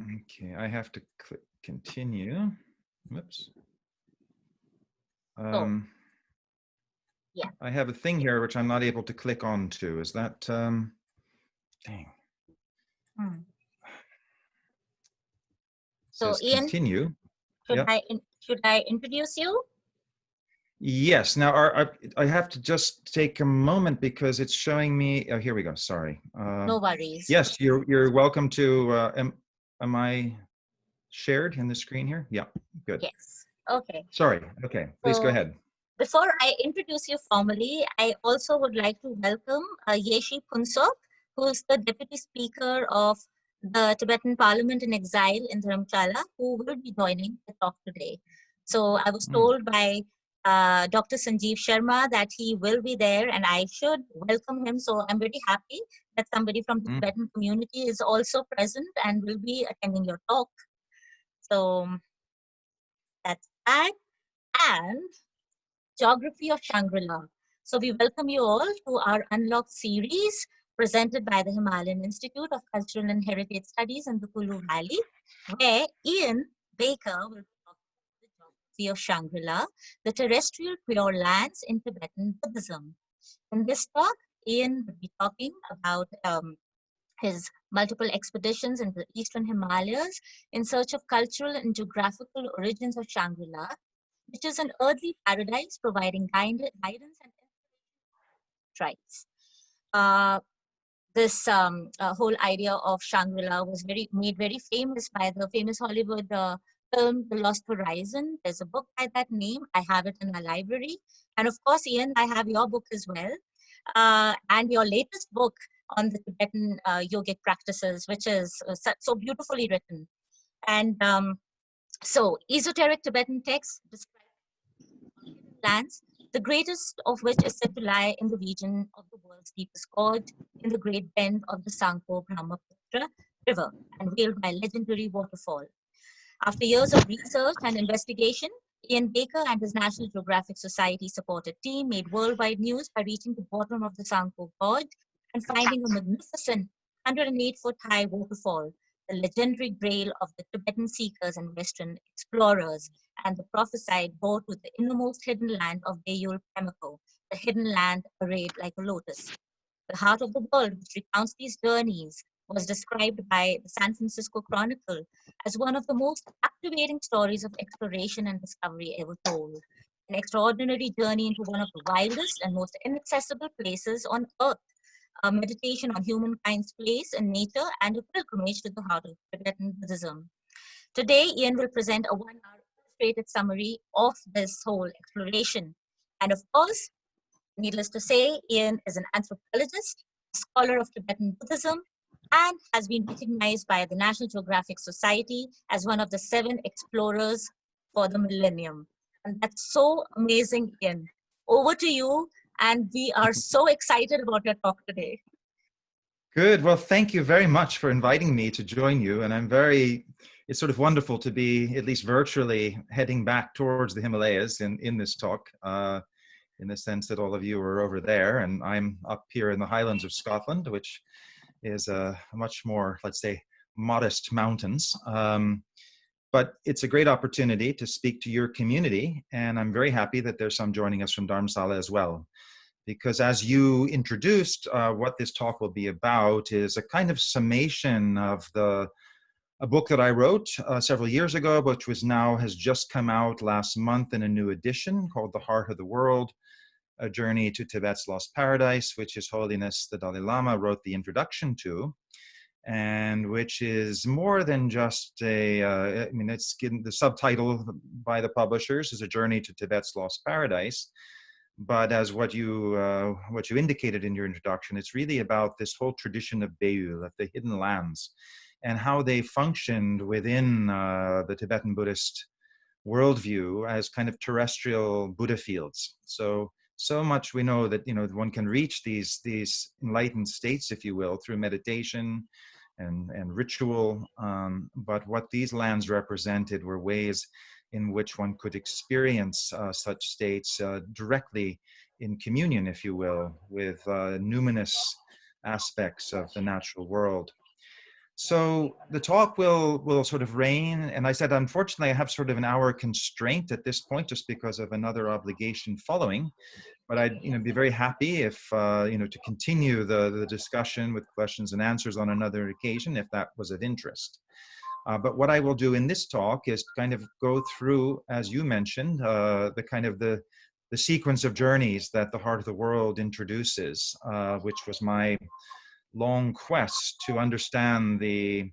Okay, I have to click continue. Whoops. So, yeah. I have a thing here which I'm not able to click onto. Is that, dang. It So, says Ian, continue. should Yeah. I introduce you? Yes. Now, I have to just take a moment because it's showing me. Oh, here we go. Sorry. No worries. Yes, you're welcome to. Am I shared in the screen here? Yeah. Good. Yes. Okay. Sorry. Okay. Please go So, ahead. before I introduce you formally, I also would like to welcome Yeshi Punsop, who is the Deputy Speaker of the Tibetan Parliament in Exile in Dharamshala, who will be joining the talk today. So I was told by Dr. Sanjeev Sharma that he will be there and I should welcome him. So I'm very happy that somebody from the Tibetan community is also present and will be attending your talk. So that's that. And Geography of Shangri-La. So we welcome you all to our Unlocked series presented by the Himalayan Institute of Cultural and Heritage Studies in the Kulu Valley, where Ian Baker will be talking about the geography of Shangri-La, the terrestrial pure lands in Tibetan Buddhism. In this talk, Ian will be talking about his multiple expeditions in the eastern Himalayas in search of cultural and geographical origins of Shangri-La, which is an earthly paradise providing guidance and tribes. This whole idea of Shangri-La was made very famous by the famous Hollywood film The Lost Horizon. There's a book by that name. I have it in my library. And of course, Ian, I have your book as well. And your latest book on the Tibetan yogic practices, which is so beautifully written. And so esoteric Tibetan texts describe lands, the greatest of which is said to lie in the region of the world's deepest gorge, in the great bend of the Sangpo Brahmaputra River, and veiled by legendary waterfall. After years of research and investigation, Ian Baker and his National Geographic Society supported team made worldwide news by reaching the bottom of the Sangpo Gorge and finding a magnificent 108-foot high waterfall, the legendary grail of the Tibetan seekers and Western explorers, and the prophesied bore to the innermost hidden land of Beyul Pemako, the hidden land arrayed like a lotus. The heart of the world, which recounts these journeys, was described by the San Francisco Chronicle as one of the most captivating stories of exploration and discovery ever told. An extraordinary journey into one of the wildest and most inaccessible places on earth, a meditation on humankind's place in nature, and a pilgrimage to the heart of Tibetan Buddhism. Today, Ian will present a one-hour illustrated summary of this whole exploration. And of course, needless to say, Ian is an anthropologist, a scholar of Tibetan Buddhism, and has been recognized by the National Geographic Society as one of the 7 explorers for the millennium. And that's so amazing, Ian. Over to you, and we are so excited about your talk today. Good. Well, thank you very much for inviting me to join you. And it's sort of wonderful to be, at least virtually, heading back towards the Himalayas in this talk, in the sense that all of you are over there and I'm up here in the highlands of Scotland, which is a much more, let's say, modest mountains. But it's a great opportunity to speak to your community. And I'm very happy that there's some joining us from Dharamsala as well. Because as you introduced, what this talk will be about is a kind of summation of a book that I wrote several years ago, which has just come out last month in a new edition called The Heart of the World, A Journey to Tibet's Lost Paradise, which His Holiness the Dalai Lama wrote the introduction to, and which is more than just the subtitle by the publishers is A Journey to Tibet's Lost Paradise. But as what you indicated in your introduction, it's really about this whole tradition of Beyul, of the hidden lands, and how they functioned within the Tibetan Buddhist worldview as kind of terrestrial Buddha fields. So much we know that one can reach these enlightened states, if you will, through meditation and ritual. But what these lands represented were ways in which one could experience such states directly in communion, if you will, with numinous aspects of the natural world. So the talk will sort of reign, and I said, unfortunately, I have sort of an hour constraint at this point, just because of another obligation following. But I'd be very happy if to continue the discussion with questions and answers on another occasion, if that was of interest. But what I will do in this talk is kind of go through, as you mentioned, the sequence of journeys that the Heart of the World introduces, which was my long quest to understand the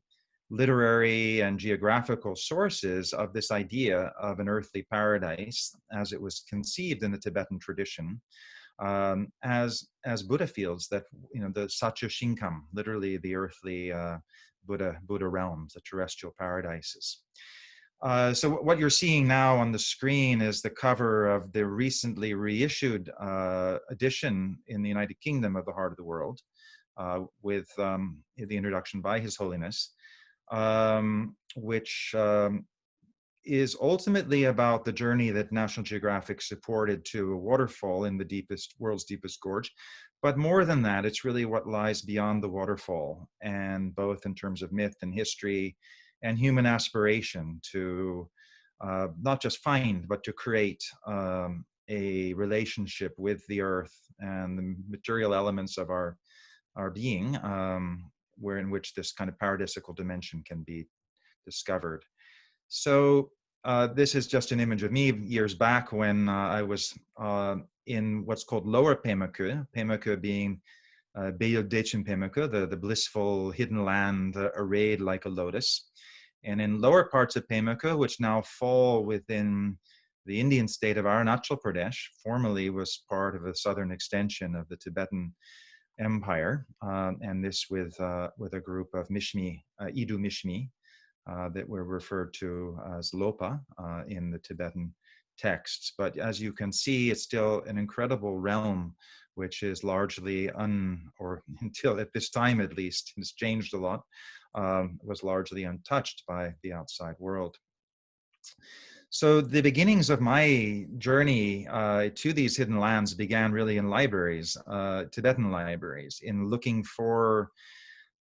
literary and geographical sources of this idea of an earthly paradise as it was conceived in the Tibetan tradition, as Buddha feels that, the Satya Shinkam, literally the earthly Buddha realms, the terrestrial paradises. So what you're seeing now on the screen is the cover of the recently reissued edition in the United Kingdom of the Heart of the World, with the introduction by His Holiness, which is ultimately about the journey that National Geographic supported to a waterfall in the world's deepest gorge. But more than that, it's really what lies beyond the waterfall, and both in terms of myth and history and human aspiration to not just find, but to create a relationship with the earth and the material elements of our being, in which this kind of paradisical dimension can be discovered. So this is just an image of me years back when I was in what's called Lower Pemaku, Pemaku being Beyul Pemaku, the blissful hidden land arrayed like a lotus. And in lower parts of Pemaku, which now fall within the Indian state of Arunachal Pradesh, formerly was part of a southern extension of the Tibetan Empire, and this with a group of Mishmi, Idu Mishmi, that were referred to as Lopa in the Tibetan texts. But as you can see, it's still an incredible realm, which is largely or until at this time at least, it's changed a lot, was largely untouched by the outside world. So the beginnings of my journey to these hidden lands began really in libraries, Tibetan libraries, in looking for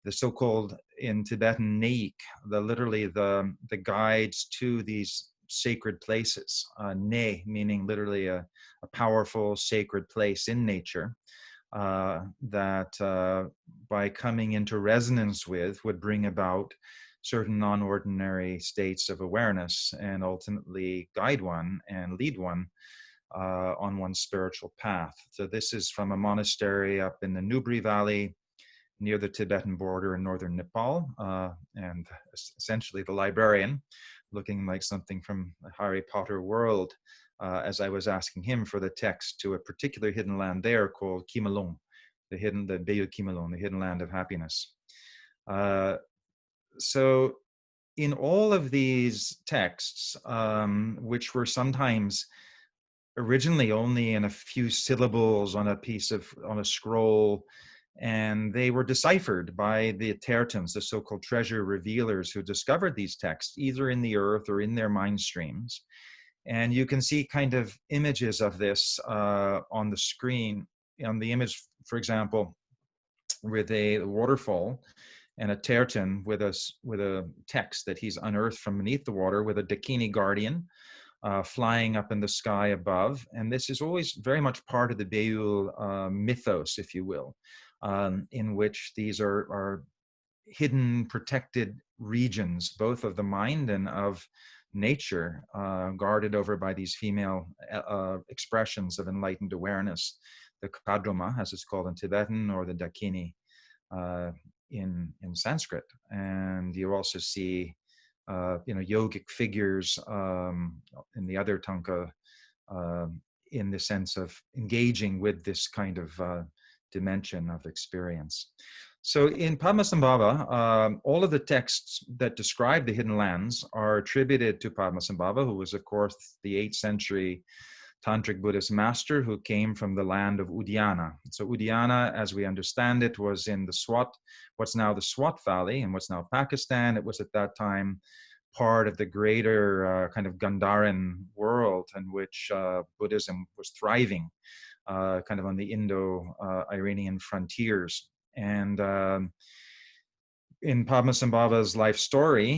the so-called, in Tibetan, neik, literally the guides to these sacred places. Ne meaning literally a powerful sacred place in nature that by coming into resonance with would bring about certain non-ordinary states of awareness and ultimately guide one and lead one on one's spiritual path. So this is from a monastery up in the Nubri Valley near the Tibetan border in northern Nepal, and essentially the librarian, looking like something from the Harry Potter world, as I was asking him for the text to a particular hidden land there called Kimalung, the Beyul Kimalung, the hidden land of happiness. So in all of these texts, which were sometimes originally only in a few syllables on a scroll, and they were deciphered by the Tertans, the so-called treasure revealers who discovered these texts, either in the earth or in their mind streams. And you can see kind of images of this on the screen. On the image, for example, with a waterfall and a Tertan with a text that he's unearthed from beneath the water with a Dakini guardian flying up in the sky above. And this is always very much part of the Beyul mythos, if you will, in which these are hidden, protected regions, both of the mind and of nature, guarded over by these female expressions of enlightened awareness, the Kadroma, as it's called in Tibetan, or the Dakini in Sanskrit. And you also see yogic figures in the other tanka in the sense of engaging with this kind of dimension of experience. So in Padmasambhava, all of the texts that describe the hidden lands are attributed to Padmasambhava, who was, of course, the 8th century Tantric Buddhist master who came from the land of Uddiyana. So Uddiyana, as we understand it, was in the what's now the Swat Valley and what's now Pakistan. It was at that time part of the greater kind of Gandharan world in which Buddhism was thriving, kind of on the Indo-Iranian frontiers. And in Padmasambhava's life story,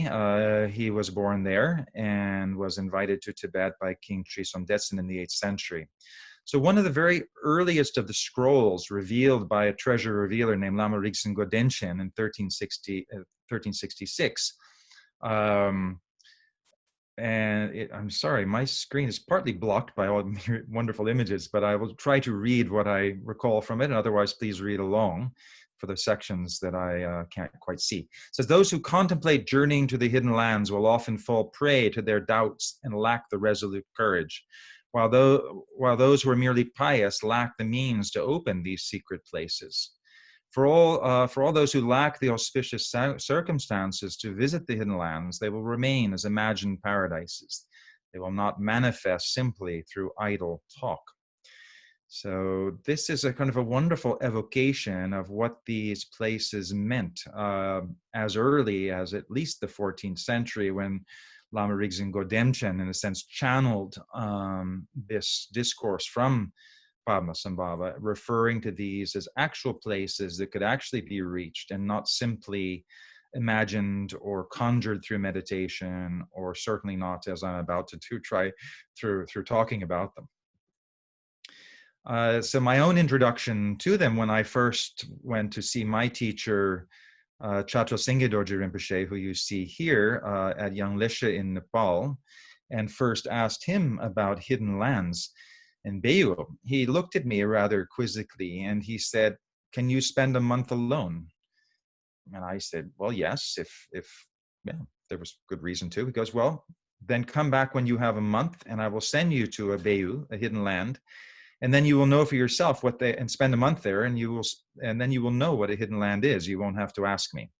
he was born there and was invited to Tibet by King Trison Detsen in the 8th century. So one of the very earliest of the scrolls revealed by a treasure revealer named Lama Rigsen Godenshin in 1366. I'm sorry, my screen is partly blocked by all wonderful images, but I will try to read what I recall from it. And otherwise, please read along for the sections that I can't quite see. It says, those who contemplate journeying to the hidden lands will often fall prey to their doubts and lack the resolute courage, while those who are merely pious lack the means to open these secret places. For all those who lack the auspicious circumstances to visit the hidden lands, they will remain as imagined paradises. They will not manifest simply through idle talk. So this is a kind of a wonderful evocation of what these places meant as early as at least the 14th century, when Lama Rigsen Godemchen, in a sense, channeled this discourse from Padmasambhava, referring to these as actual places that could actually be reached and not simply imagined or conjured through meditation, or certainly not, as I'm about to try through talking about them. So my own introduction to them, when I first went to see my teacher, Chato Singye Dorje Rinpoche, who you see here at Yanglisha in Nepal, and first asked him about hidden lands in Beyul, he looked at me rather quizzically and he said, "Can you spend a month alone?" And I said, "Well, yes, if there was good reason to." He goes, "Well, then come back when you have a month and I will send you to a Beyul, a hidden land, and then you will know for yourself and spend a month there, and then you will know what a hidden land is. You won't have to ask me."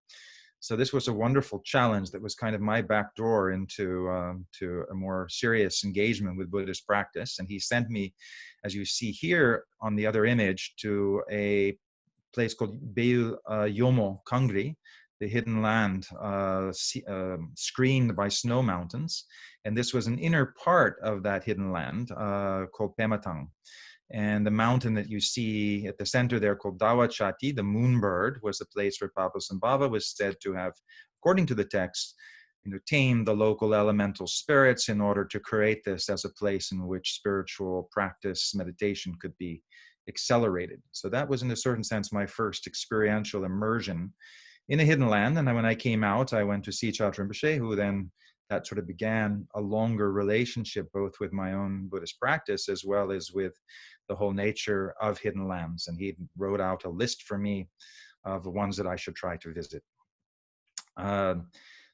So this was a wonderful challenge that was kind of my back door into to a more serious engagement with Buddhist practice. And he sent me, as you see here on the other image, to a place called Beyul Yomo Kangri, the hidden land screened by snow mountains. And this was an inner part of that hidden land called Pematang. And the mountain that you see at the center there, called Dawachati, the moonbird, was the place where Padmasambhava was said to have, according to the text, tamed the local elemental spirits in order to create this as a place in which spiritual practice, meditation could be accelerated. So that was, in a certain sense, my first experiential immersion in a hidden land. And when I came out, I went to see Chato Rinpoche, who then, that sort of began a longer relationship both with my own Buddhist practice as well as with the whole nature of hidden lands. And he wrote out a list for me of the ones that I should try to visit.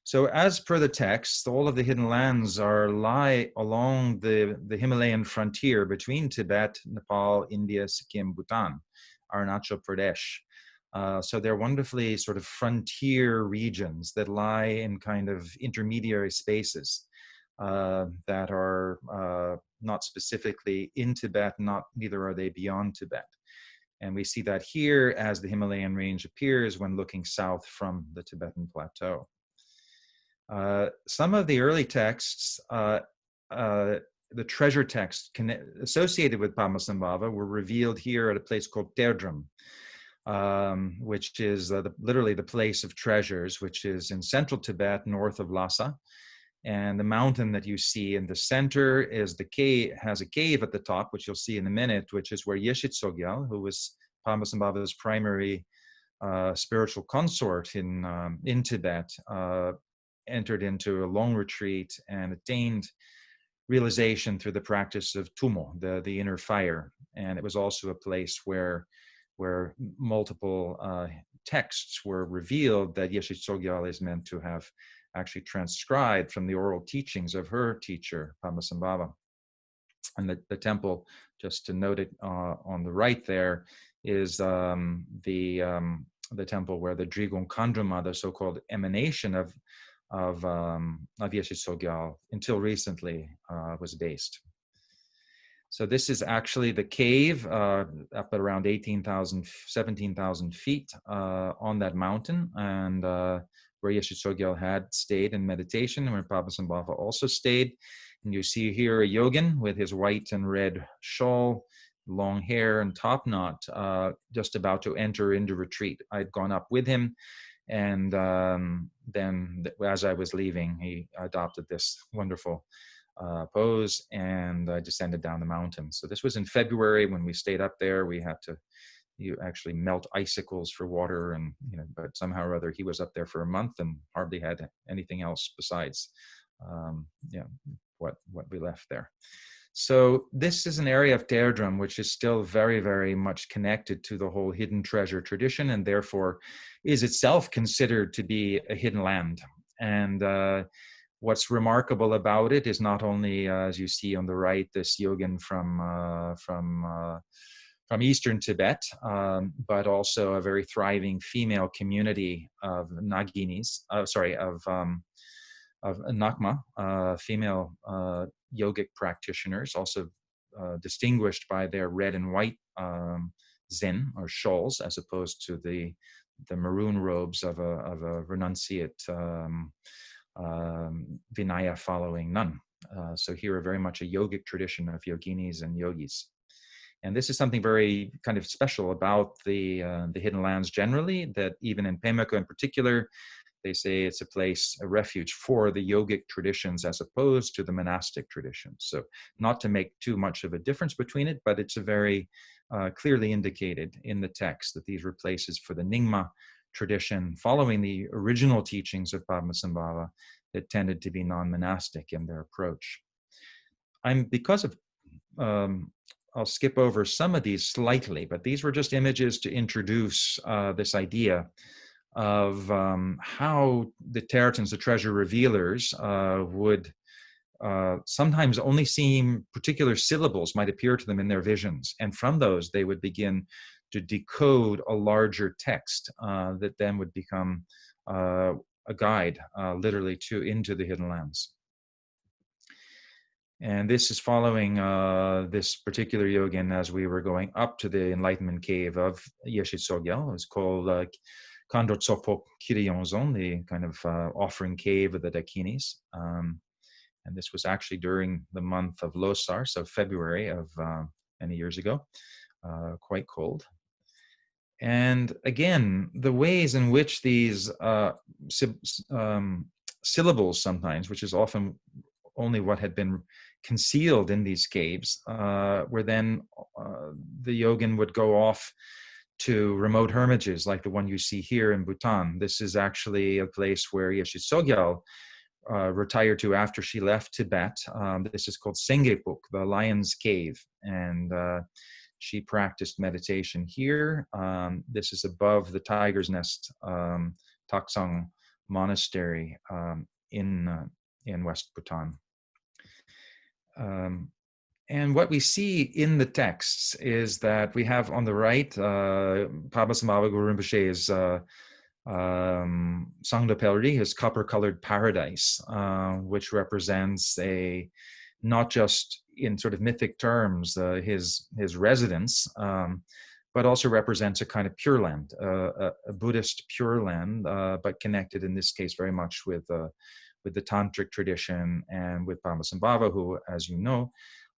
So as per the text, all of the hidden lands lie along the Himalayan frontier between Tibet, Nepal, India, Sikkim, Bhutan, Arunachal Pradesh. So they're wonderfully sort of frontier regions that lie in kind of intermediary spaces that are not specifically in Tibet, neither are they beyond Tibet. And we see that here as the Himalayan range appears when looking south from the Tibetan plateau. Some of the early texts, the treasure texts associated with Padmasambhava, were revealed here at a place called Terdrum, which is literally the place of treasures, which is in central Tibet, north of Lhasa. And the mountain that you see in the center is the cave, has a cave at the top, which you'll see in a minute, which is where Yeshit Sogyal, who was Padmasambhava's primary spiritual consort in Tibet, entered into a long retreat and attained realization through the practice of Tumo, the inner fire. And it was also a place where multiple texts were revealed that Yeshit Sogyal is meant to have actually transcribed from the oral teachings of her teacher, Padmasambhava. And the temple, just to note it on the right there, is the temple where the Drigon Kandruma, the so-called emanation of Yeshit Sogyal, until recently was based. So this is actually the cave up at around 17,000 feet on that mountain, and where Yeshit Sogyal had stayed in meditation, and where Padmasambhava also stayed. And you see here a yogin with his white and red shawl, long hair and top knot, just about to enter into retreat. I'd gone up with him, And then as I was leaving, he adopted this wonderful pose, and I descended down the mountain. So this was in February when we stayed up there. We had to actually melt icicles for water, and but somehow or other he was up there for a month and hardly had anything else besides what we left there. So this is an area of Deirdre which is still very, very much connected to the whole hidden treasure tradition, and therefore is itself considered to be a hidden land. And what's remarkable about it is not only, as you see on the right, this yogin from eastern Tibet, but also a very thriving female community of Naginis, of Nakma, female yogic practitioners, also distinguished by their red and white zen or shawls, as opposed to the maroon robes of a renunciate Vinaya following nun. So here are very much a yogic tradition of yoginis and yogis. And this is something very kind of special about the hidden lands generally, that even in Pemeko in particular, they say it's a place, a refuge for the yogic traditions as opposed to the monastic traditions. So not to make too much of a difference between it, but it's a very clearly indicated in the text that these were places for the Nyingma tradition following the original teachings of Padmasambhava that tended to be non-monastic in their approach. I'll skip over some of these slightly, but these were just images to introduce this idea of how the Teretans, the treasure revealers, would sometimes only seem particular syllables might appear to them in their visions. And from those, they would begin to decode a larger text that then would become a guide, literally, into the hidden lands. And this is following this particular yogin as we were going up to the enlightenment cave of Yeshe Tsogyal. It's called Kando Tsopo Kiriyonzon, the kind of offering cave of the Dakinis. And this was actually during the month of Losar, so February of many years ago, quite cold. And again, the ways in which these syllables sometimes, which is often only what had been concealed in these caves, where then the yogin would go off to remote hermitages like the one you see here in Bhutan. This is actually a place where Yeshe Tsogyal retired to after she left Tibet. This is called Sengepuk, the Lion's Cave, and she practiced meditation here. This is above the Tiger's Nest Taksang Monastery in West Bhutan. And what we see in the texts is that we have on the right, Padmasambhava Guru Rinpoche's Sangdo Pelri, his copper-colored paradise, which represents not just in sort of mythic terms, his residence, but also represents a kind of pure land, a Buddhist pure land, but connected in this case very much with the tantric tradition and with Padmasambhava, who, as you know,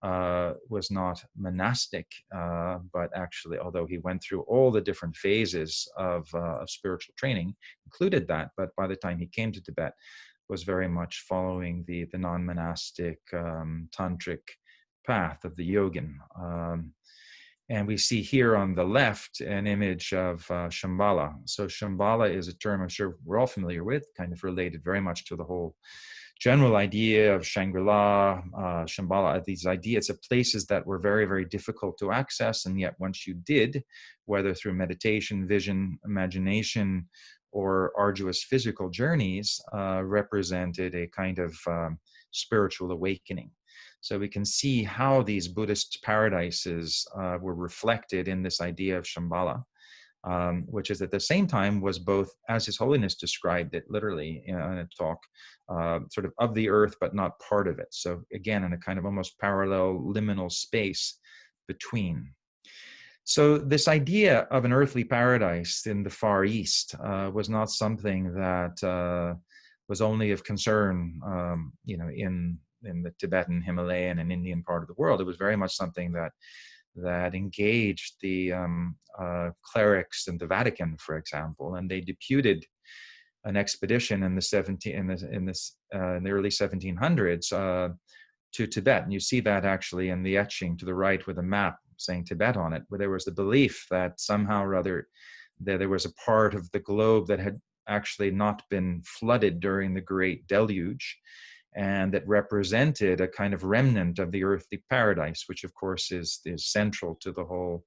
was not monastic, but actually, although he went through all the different phases of spiritual training, included that, but by the time he came to Tibet, was very much following the non-monastic tantric path of the yogin. And we see here on the left an image of Shambhala. So Shambhala is a term I'm sure we're all familiar with, kind of related very much to the whole general idea of Shangri-La, Shambhala, these ideas of places that were very, very difficult to access. And yet once you did, whether through meditation, vision, imagination, or arduous physical journeys, represented a kind of spiritual awakening. So we can see how these Buddhist paradises were reflected in this idea of Shambhala, which is at the same time was both, as His Holiness described it literally in a talk, sort of the earth, but not part of it. So again, in a kind of almost parallel liminal space between. So this idea of an earthly paradise in the Far East was not something that was only of concern, in the Tibetan, Himalayan, and Indian part of the world. It was very much something that engaged the clerics in the Vatican, for example, and they deputed an expedition in the early 1700s to Tibet. And you see that actually in the etching to the right with a map saying Tibet on it, where there was the belief that somehow or other there was a part of the globe that had actually not been flooded during the Great Deluge, and that represented a kind of remnant of the earthly paradise, which of course is central to the whole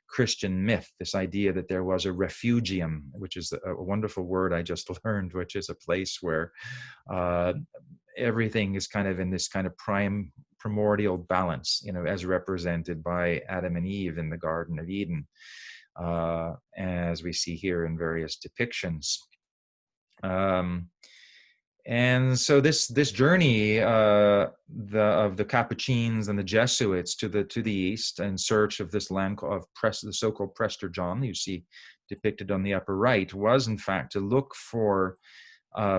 Christian myth, this idea that there was a refugium, which is a wonderful word I just learned, which is a place where everything is kind of in this kind of primordial balance, as represented by Adam and Eve in the Garden of Eden, as we see here in various depictions. And so this journey of the Capuchins and the Jesuits to the east in search of this land of the so-called Prester John, you see depicted on the upper right, was in fact to look for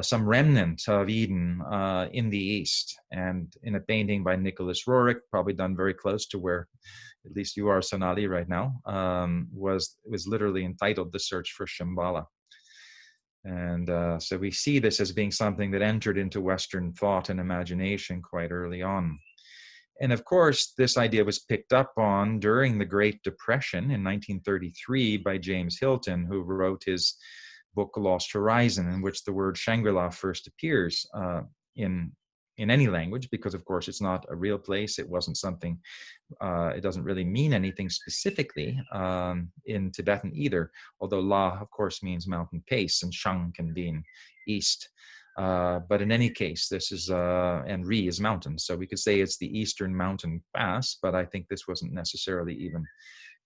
some remnant of Eden in the east. And in a painting by Nicholas Roerich, probably done very close to where at least you are, Sonali, right now, was literally entitled "The Search for Shambhala." And so we see this as being something that entered into Western thought and imagination quite early on. And of course, this idea was picked up on during the Great Depression in 1933 by James Hilton, who wrote his book Lost Horizon, in which the word Shangri-La first appears in any language, because of course it's not a real place. It wasn't something, it doesn't really mean anything specifically in Tibetan either, although La of course means mountain pace and Shang can mean east. But in any case, this is, and Ri is mountain. So we could say it's the Eastern Mountain Pass, but I think this wasn't necessarily even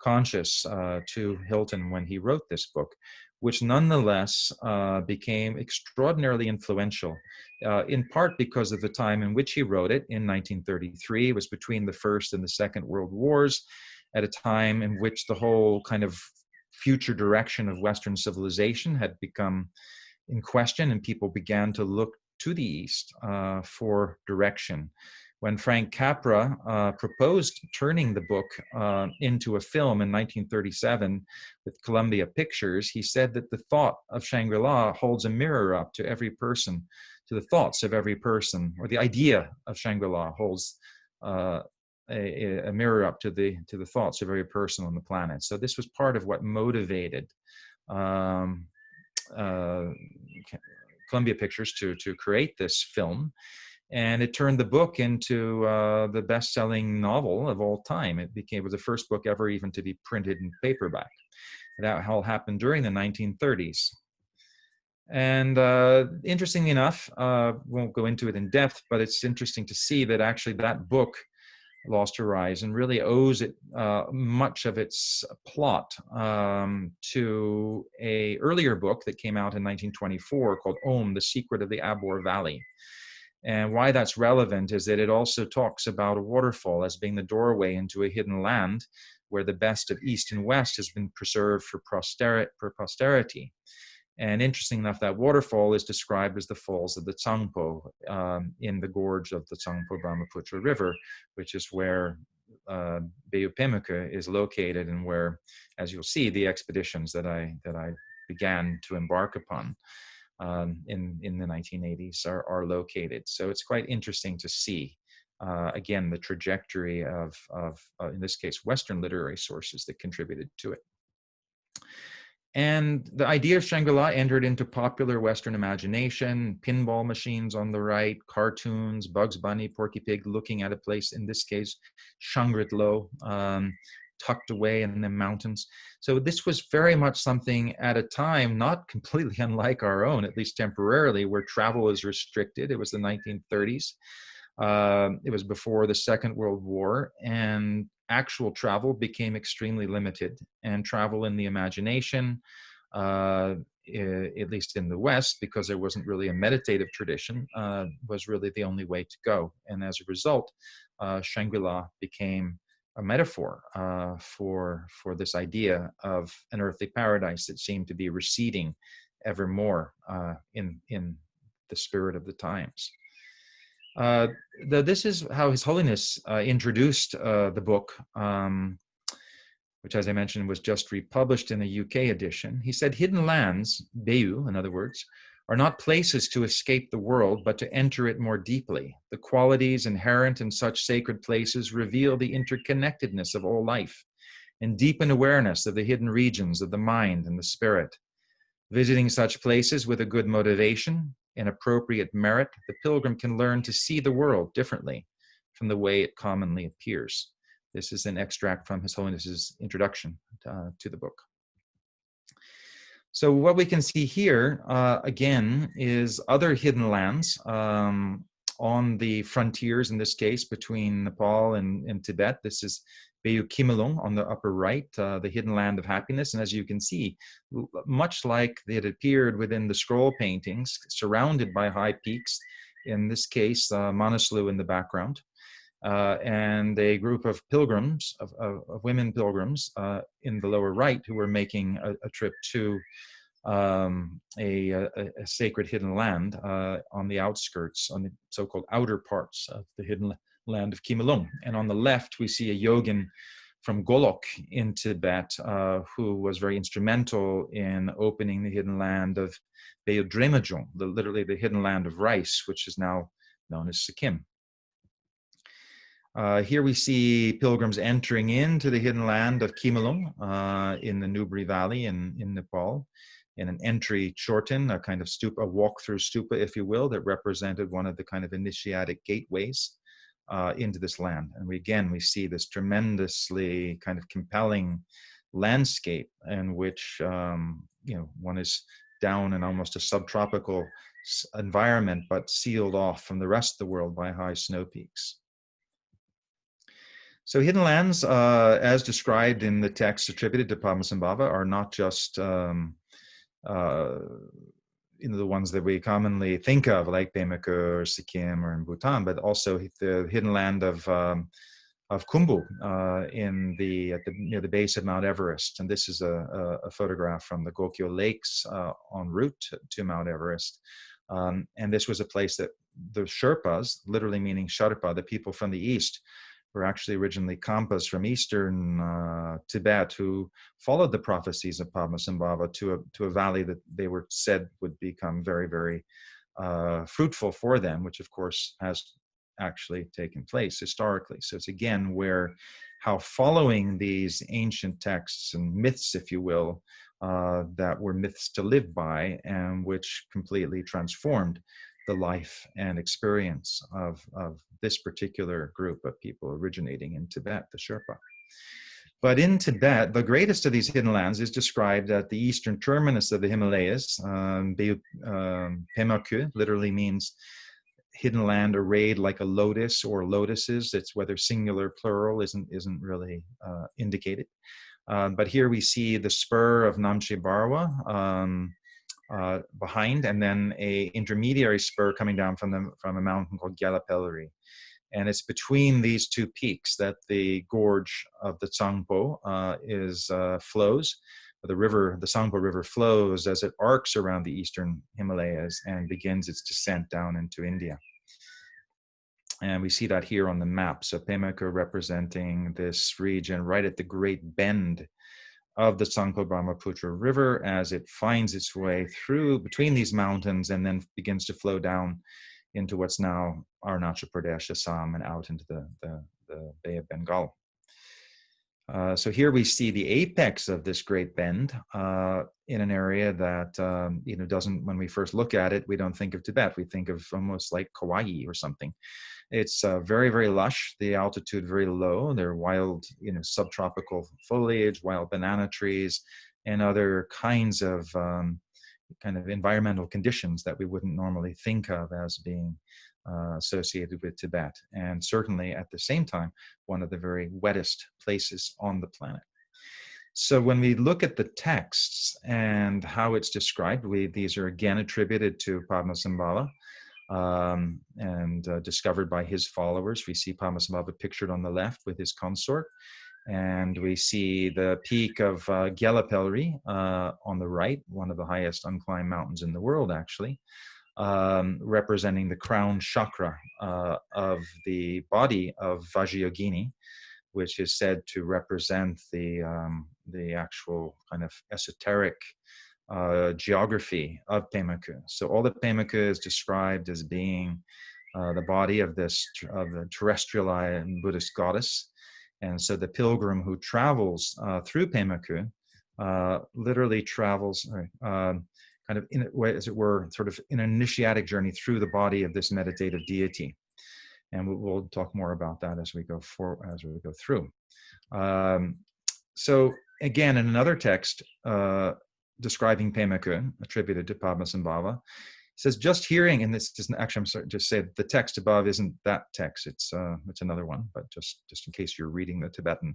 conscious to Hilton when he wrote this book, which nonetheless became extraordinarily influential, in part because of the time in which he wrote it in 1933. It was between the First and the Second World Wars, at a time in which the whole kind of future direction of Western civilization had become in question, and people began to look to the East for direction. When Frank Capra proposed turning the book into a film in 1937 with Columbia Pictures, he said that the thought of Shangri-La holds a mirror up to every person, to the thoughts of every person, or the idea of Shangri-La holds a mirror up to the thoughts of every person on the planet. So this was part of what motivated Columbia Pictures to create this film. And it turned the book into the best-selling novel of all time. It was the first book ever even to be printed in paperback. That all happened during the 1930s. And interestingly enough, won't go into it in depth, but it's interesting to see that actually that book, Lost Horizon, really owes it much of its plot to an earlier book that came out in 1924 called Om, The Secret of the Abor Valley. And why that's relevant is that it also talks about a waterfall as being the doorway into a hidden land where the best of East and West has been preserved for posterity. And interesting enough, that waterfall is described as the falls of the Tsangpo in the gorge of the Tsangpo Brahmaputra River, which is where Beyul is located, and where, as you'll see, the expeditions that I began to embark upon in the 1980s are located. So it's quite interesting to see, again, the trajectory of in this case, Western literary sources that contributed to it. And the idea of Shangri-La entered into popular Western imagination, pinball machines on the right, cartoons, Bugs Bunny, Porky Pig looking at a place, in this case, Shangri-La, tucked away in the mountains. So this was very much something at a time not completely unlike our own, at least temporarily, where travel was restricted. It was the 1930s. It was before the Second World War, and actual travel became extremely limited. And travel in the imagination, at least in the West, because there wasn't really a meditative tradition, was really the only way to go. And as a result, Shangri-La became a metaphor for this idea of an earthly paradise that seemed to be receding ever more in the spirit of the times. This is how His Holiness introduced the book which, as I mentioned, was just republished in the UK edition. He said, hidden lands, Beyul, in other words, are not places to escape the world, but to enter it more deeply. The qualities inherent in such sacred places reveal the interconnectedness of all life and deepen awareness of the hidden regions of the mind and the spirit. Visiting such places with a good motivation and appropriate merit, the pilgrim can learn to see the world differently from the way it commonly appears. This is an extract from His Holiness's introduction to the book. So what we can see here, again, is other hidden lands on the frontiers, in this case, between Nepal and Tibet. This is Beyul Kimelung on the upper right, the hidden land of happiness. And as you can see, much like it appeared within the scroll paintings, surrounded by high peaks, in this case, Manaslu in the background, and a group of pilgrims, of women pilgrims in the lower right, who were making a trip to a sacred hidden land on the outskirts, on the so-called outer parts of the hidden land of Kimelung. And on the left, we see a yogin from Golok in Tibet, who was very instrumental in opening the hidden land of Beyul Dremajung, literally the hidden land of rice, which is now known as Sikkim. Here we see pilgrims entering into the hidden land of Kimelung in the Nubri Valley in Nepal, in an entry chorten, a kind of stupa, a walk-through stupa, if you will, that represented one of the kind of initiatic gateways into this land. And we see this tremendously kind of compelling landscape in which one is down in almost a subtropical environment, but sealed off from the rest of the world by high snow peaks. So hidden lands, as described in the texts attributed to Padmasambhava, are not just the ones that we commonly think of, like Pemaka or Sikkim or in Bhutan, but also the hidden land of Khumbu near the base of Mount Everest. And this is a photograph from the Gokyo Lakes en route to Mount Everest. And this was a place that the Sherpas, literally meaning Sherpa, the people from the east, were actually originally Kampas from eastern Tibet, who followed the prophecies of Padmasambhava to a valley that they were said would become very, very fruitful for them, which of course has actually taken place historically. So it's again how following these ancient texts and myths, if you will, that were myths to live by, and which completely transformed the life and experience of this particular group of people originating in Tibet, the Sherpa. But in Tibet, the greatest of these hidden lands is described at the eastern terminus of the Himalayas. Pemaku literally means hidden land arrayed like a lotus or lotuses. It's whether singular, plural isn't really indicated. But here we see the spur of Namche Barwa behind, and then a intermediary spur coming down from a mountain called Gyalapelri. And it's between these two peaks that the gorge of the Tsangpo flows. The Sangpo River flows as it arcs around the eastern Himalayas and begins its descent down into India. And we see that here on the map. So Pemaka representing this region right at the great bend of the Tsangpo Brahmaputra River as it finds its way through between these mountains and then begins to flow down into what's now Arunachal Pradesh, Assam, and out into the Bay of Bengal. So here we see the apex of this great bend in an area that doesn't, when we first look at it, we don't think of Tibet. We think of almost like Kauai or something. It's very, very lush. The altitude very low. There are wild, subtropical foliage, wild banana trees, and other kinds of kind of environmental conditions that we wouldn't normally think of as being associated with Tibet. And certainly at the same time, one of the very wettest places on the planet. So when we look at the texts and how it's described, these are again attributed to Padmasambhava and discovered by his followers. We see Padmasambhava pictured on the left with his consort. And we see the peak of Gyalapelri on the right, one of the highest unclimbed mountains in the world, actually, representing the crown chakra of the body of Vajrayogini, which is said to represent the actual kind of esoteric geography of Pemaku. So all the Pemaku is described as being the body of the terrestrial Buddhist goddess. And so the pilgrim who travels through Pemaku literally travels kind of in a way, as it were, sort of in an initiatic journey through the body of this meditative deity. And we'll talk more about that as we go through. So again, in another text describing Pemaku, attributed to Padmasambhava, it says, just hearing, and this isn't actually, I'm sorry, just say the text above isn't that text, it's another one, but just in case you're reading the Tibetan.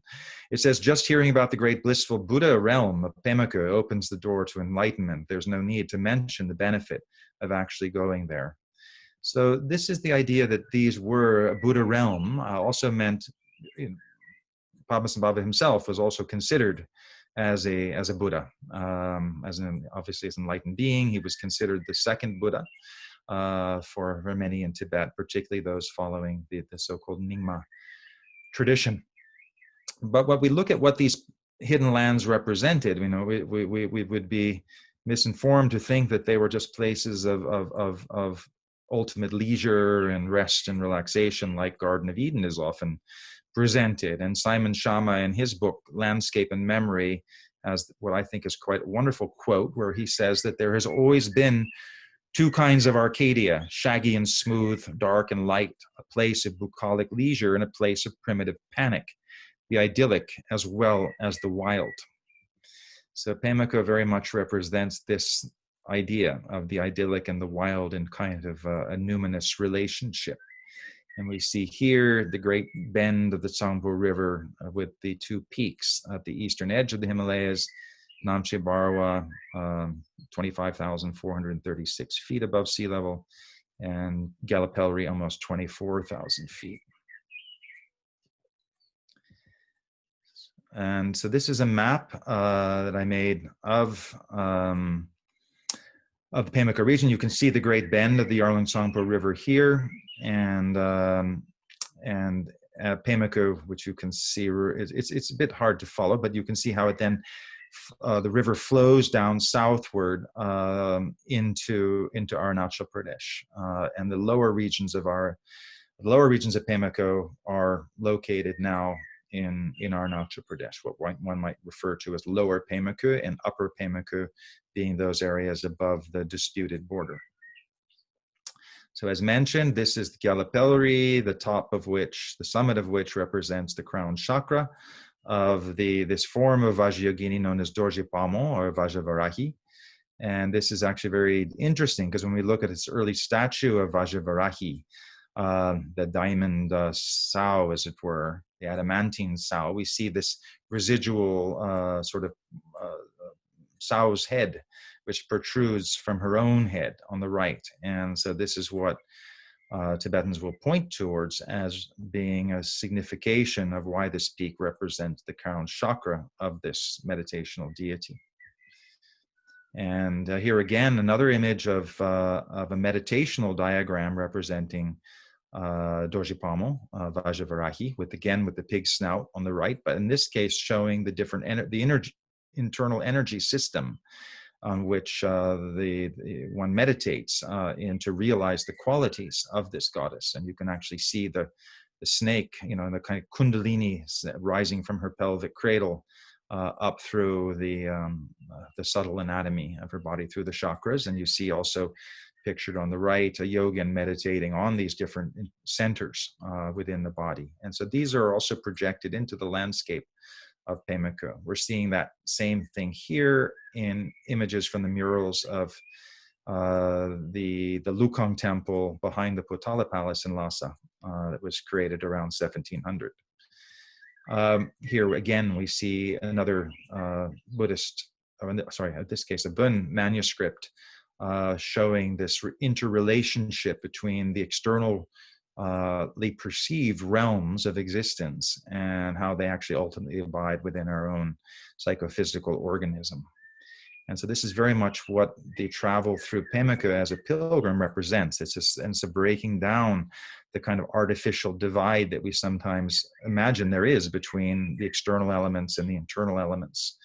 It says, just hearing about the great blissful Buddha realm of Pemaku opens the door to enlightenment. There's no need to mention the benefit of actually going there. So this is the idea that these were a Buddha realm, also meant, Padmasambhava himself was also considered as a Buddha, obviously as an enlightened being. He was considered the second Buddha for many in Tibet, particularly those following the so-called Nyingma tradition. But when we look at what these hidden lands represented, we would be misinformed to think that they were just places of ultimate leisure and rest and relaxation, like Garden of Eden is often presented. And Simon Schama, in his book Landscape and Memory, has what I think is quite a wonderful quote, where he says that there has always been two kinds of Arcadia: shaggy and smooth, dark and light, a place of bucolic leisure and a place of primitive panic, the idyllic as well as the wild. So Pemaku very much represents this idea of the idyllic and the wild in kind of a numinous relationship. And we see here the great bend of the Tsangpo River with the two peaks at the eastern edge of the Himalayas, Namche Barwa, 25,436 feet above sea level, and Galapelri, almost 24,000 feet. And so this is a map that I made of the Pemaku region. You can see the great bend of the Yarlung Tsangpo River here, and Pemaku, which you can see, it's a bit hard to follow, but you can see how it then the river flows down southward into Arunachal Pradesh, and the lower regions of Pemaku are located now in Arunachal Pradesh, what one might refer to as Lower Pemaku, and Upper Pemaku being those areas above the disputed border. So as mentioned, this is the Galapelri, the summit of which represents the crown chakra of this form of Vajrayogini known as Dorje Pamo or Vajravarahi. And this is actually very interesting because when we look at its early statue of Vajravarahi, the diamond sow, as it were, the adamantine sow, we see this residual sort of sow's head, which protrudes from her own head on the right. And so this is what Tibetans will point towards as being a signification of why this peak represents the crown chakra of this meditational deity. And here again, another image of a meditational diagram representing Dorje Pamo, Vajravarahi, with the pig snout on the right, but in this case showing the internal energy system on which one meditates in to realize the qualities of this goddess. And you can actually see the snake, the kind of kundalini rising from her pelvic cradle up through the subtle anatomy of her body through the chakras. And you see also pictured on the right a yogin meditating on these different centers within the body. And so these are also projected into the landscape of Pemaku. We're seeing that same thing here in images from the murals of the Lukang temple behind the Potala Palace in Lhasa that was created around 1700. Here again, we see another Buddhist, in this case, a Bön manuscript showing this interrelationship between the externally perceived realms of existence and how they actually ultimately abide within our own psychophysical organism. And so this is very much what the travel through Pemaka as a pilgrim represents. It's a breaking down the kind of artificial divide that we sometimes imagine there is between the external elements and the internal elements,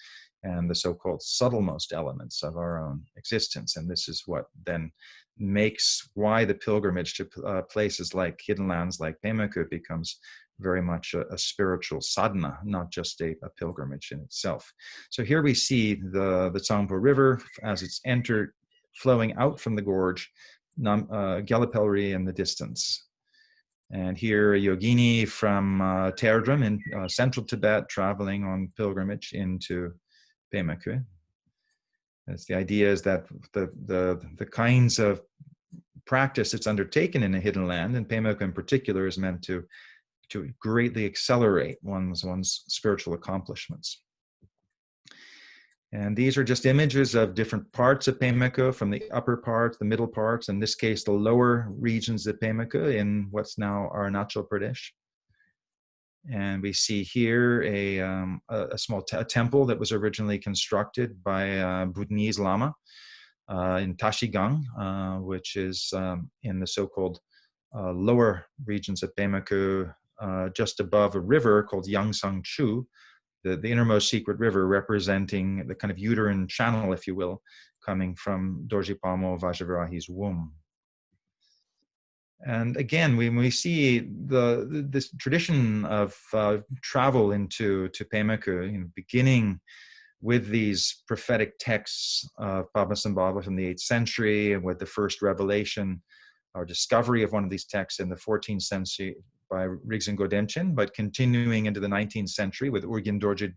and the so-called subtlemost elements of our own existence. And this is what then makes why the pilgrimage to places like hidden lands like Pemaka becomes very much a spiritual sadhana, not just a pilgrimage in itself. So here we see the Tsangpo River as it's entered, flowing out from the gorge, Gelapelri in the distance. And here a yogini from Terdrum in central Tibet traveling on pilgrimage into Pemaka. As the idea is that the kinds of practice that's undertaken in a hidden land, and Pemaka in particular, is meant to greatly accelerate one's spiritual accomplishments. And these are just images of different parts of Pemaka, from the upper parts, the middle parts, in this case, the lower regions of Pemaka in what's now Arunachal Pradesh. And we see here a small temple that was originally constructed by Bhutanese Lama in Tashigang, which is in the so-called lower regions of Pemaka, just above a river called Yangsang Chu, the innermost secret river, representing the kind of uterine channel, if you will, coming from Dorje Pamo Vajravarahi's womb. And again, when we see this tradition of travel into Pemaka, beginning with these prophetic texts of Padmasambhava from the 8th century, and with the first revelation or discovery of one of these texts in the 14th century by Rigzen Godenchen, but continuing into the 19th century with Urgyen Dorje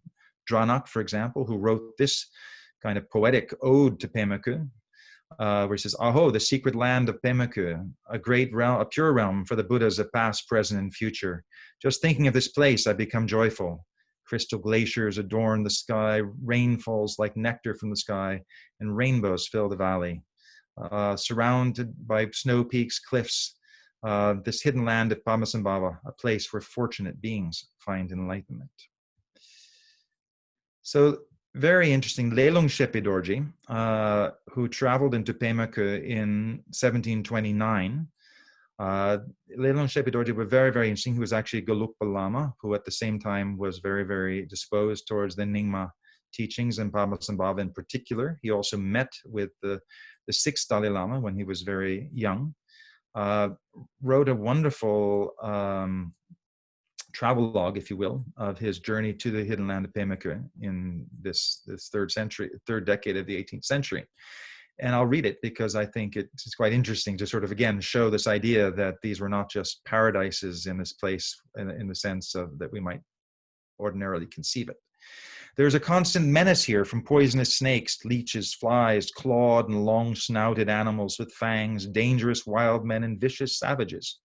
Dranak, for example, who wrote this kind of poetic ode to Pemaka, where he says, "Aho, the secret land of Pemaka, a great realm, a pure realm for the Buddhas of past, present, and future. Just thinking of this place, I become joyful. Crystal glaciers adorn the sky, rain falls like nectar from the sky, and rainbows fill the valley. Surrounded by snow peaks, cliffs, this hidden land of Padmasambhava, a place where fortunate beings find enlightenment." So very interesting. Lelung Shepe Dorje, who traveled into Pemaka in 1729. Lelung Shepe Dorje were very, very interesting. He was actually a Gelugpa Lama, who at the same time was very, very disposed towards the Nyingma teachings and Padmasambhava in particular. He also met with the 6th Dalai Lama when he was very young. Wrote a wonderful travelogue, if you will, of his journey to the hidden land of Pemaka in this third decade of the 18th century. And I'll read it because I think it's quite interesting to sort of, again, show this idea that these were not just paradises in this place in the sense of that we might ordinarily conceive it. There's a constant menace here from poisonous snakes, leeches, flies, clawed and long-snouted animals with fangs, dangerous wild men, and vicious savages.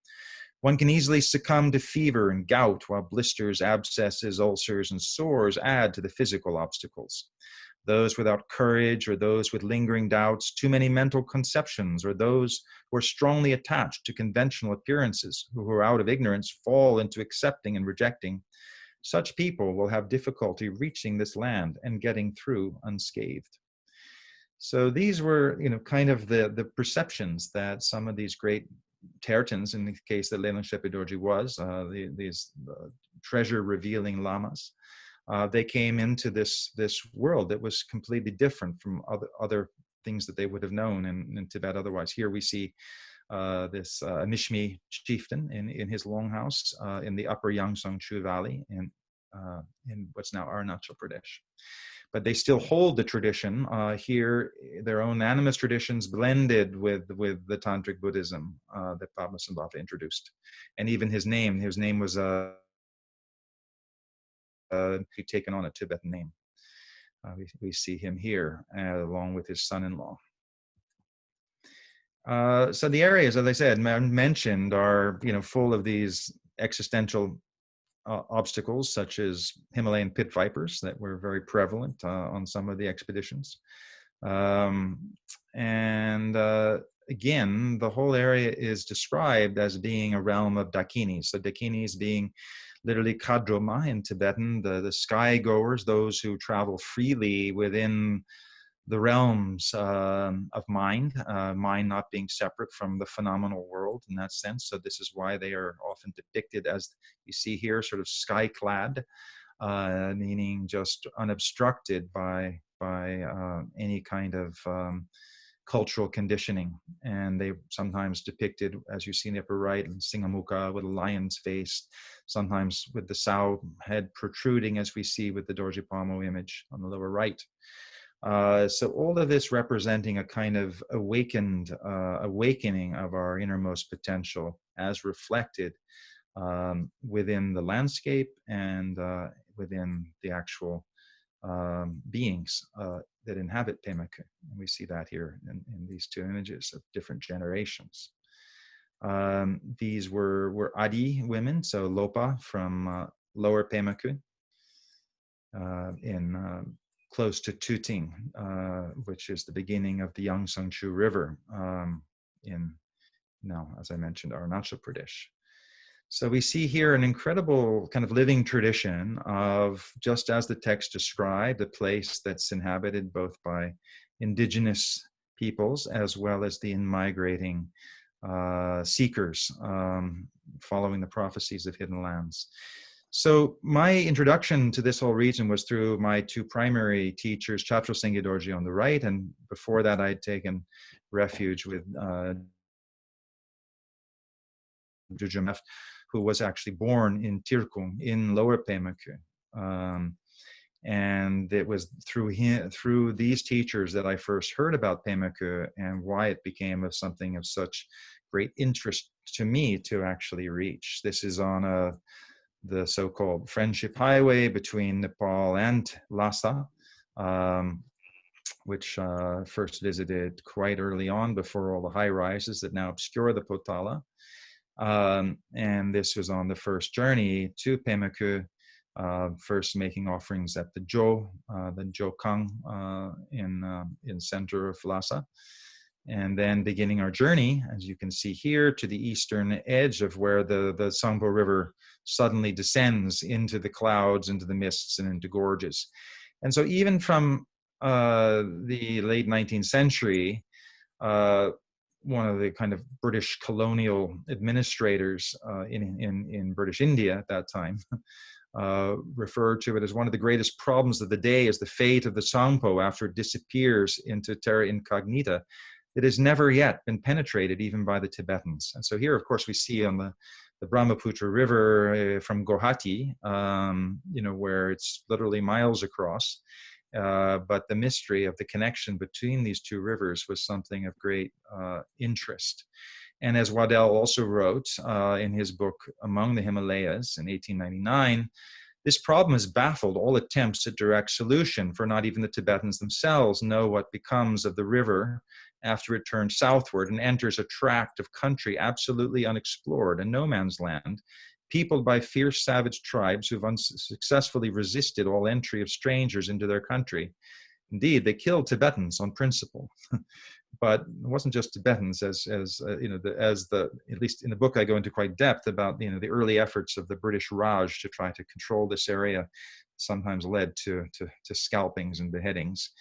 One can easily succumb to fever and gout, while blisters, abscesses, ulcers, and sores add to the physical obstacles. Those without courage, or those with lingering doubts, too many mental conceptions, or those who are strongly attached to conventional appearances, who are out of ignorance, fall into accepting and rejecting. Such people will have difficulty reaching this land and getting through unscathed. So these were, kind of the perceptions that some of these great Tertans, in the case that Lelung Shepe Dorje was, these treasure-revealing lamas, they came into this world that was completely different from other things that they would have known in Tibet otherwise. Here we see this Nishmi chieftain in his longhouse in the upper Yangsang Chu Valley in what's now Arunachal Pradesh. But they still hold the tradition here, their own animist traditions blended with the Tantric Buddhism that Padmasambhava introduced. And even his name was taken on a Tibetan name. We see him here along with his son-in-law. So the areas, as I said, mentioned are, full of these existential obstacles, such as Himalayan pit vipers that were very prevalent on some of the expeditions. Again, the whole area is described as being a realm of dakinis. So dakinis being literally kadroma in Tibetan, the sky goers, those who travel freely within the realms of mind, mind not being separate from the phenomenal world in that sense. So this is why they are often depicted as you see here, sort of sky-clad, meaning just unobstructed by any kind of cultural conditioning. And they sometimes depicted, as you see in the upper right, in Singamuka with a lion's face, sometimes with the sow head protruding, as we see with the Dorje Pamo image on the lower right. So all of this representing a kind of awakening of our innermost potential as reflected within the landscape and within the actual beings that inhabit Pemaku. And we see that here in these two images of different generations. These were Adi women, so Lopa from Lower Pemaku in close to Tuting, which is the beginning of the Yangsangchu River in now, as I mentioned, Arunachal Pradesh. So we see here an incredible kind of living tradition of, just as the text described, a place that's inhabited both by indigenous peoples as well as the in-migrating seekers following the prophecies of hidden lands. So my introduction to this whole region was through my two primary teachers, Chatro Sengye Dorje on the right, and before that I'd taken refuge with Jujumef, who was actually born in Tirkung in Lower Pemaku. And it was through these teachers that I first heard about Pemaku and why it became of something of such great interest to me to actually reach. This is on the so-called Friendship Highway between Nepal and Lhasa, which first visited quite early on before all the high rises that now obscure the Potala. And this was on the first journey to Pemaku, first making offerings at the Jokang in center of Lhasa, and then beginning our journey, as you can see here, to the eastern edge of where the Tsangpo River suddenly descends into the clouds, into the mists, and into gorges. And so even from the late 19th century, one of the kind of British colonial administrators in British India at that time referred to it as one of the greatest problems of the day is the fate of the Sangpo after it disappears into terra incognita that has never yet been penetrated even by the Tibetans. And so here, of course, we see on the Brahmaputra River from Guwahati, where it's literally miles across. But the mystery of the connection between these two rivers was something of great interest. And as Waddell also wrote in his book, Among the Himalayas in 1899, this problem has baffled all attempts at direct solution, for not even the Tibetans themselves know what becomes of the river after it turns southward and enters a tract of country absolutely unexplored, a no man's land, peopled by fierce savage tribes who've unsuccessfully resisted all entry of strangers into their country. Indeed, they killed Tibetans on principle. But it wasn't just Tibetans, at least in the book I go into quite depth about the early efforts of the British Raj to try to control this area, sometimes led to scalpings and beheadings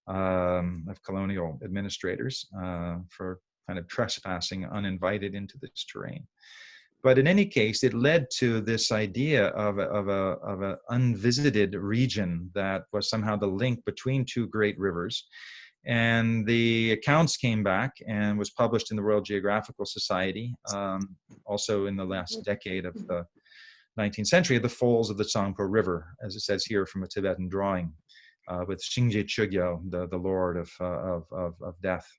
of colonial administrators for kind of trespassing uninvited into this terrain. But in any case, it led to this idea of an unvisited region that was somehow the link between two great rivers. And the accounts came back and was published in the Royal Geographical Society, also in the last decade of the 19th century, the falls of the Tsangpo River, as it says here from a Tibetan drawing, with Shingje Chugyo, the Lord of Death,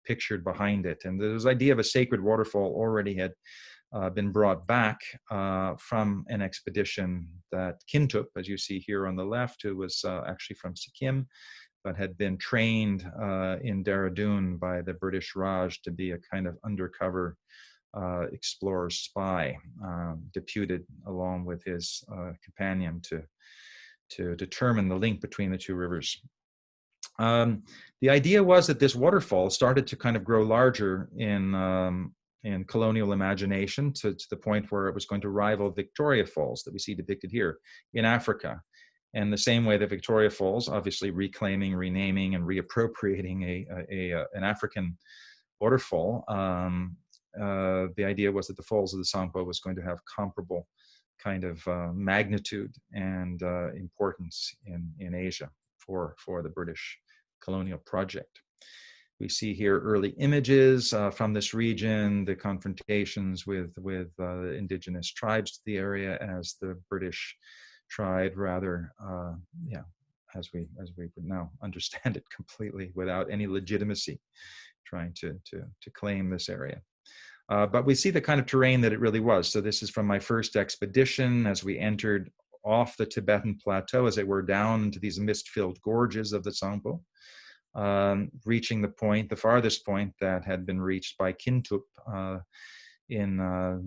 pictured behind it. And this idea of a sacred waterfall already had been brought back from an expedition that Kintup, as you see here on the left, who was actually from Sikkim, but had been trained in Dehradun by the British Raj to be a kind of undercover explorer spy, deputed along with his companion to determine the link between the two rivers. The idea was that this waterfall started to kind of grow larger in colonial imagination to the point where it was going to rival Victoria Falls that we see depicted here in Africa. And the same way that Victoria Falls, obviously reclaiming, renaming, and reappropriating an African waterfall, the idea was that the falls of the Sangpo was going to have comparable kind of magnitude and importance in Asia for the British colonial project. We see here early images from this region, the confrontations with indigenous tribes to the area as the British tried rather, as we would now understand it completely without any legitimacy, trying to claim this area. But we see the kind of terrain that it really was. So this is from my first expedition as we entered off the Tibetan plateau, as it were, down into these mist-filled gorges of the Tsangpo, reaching the farthest point that had been reached by Kintup in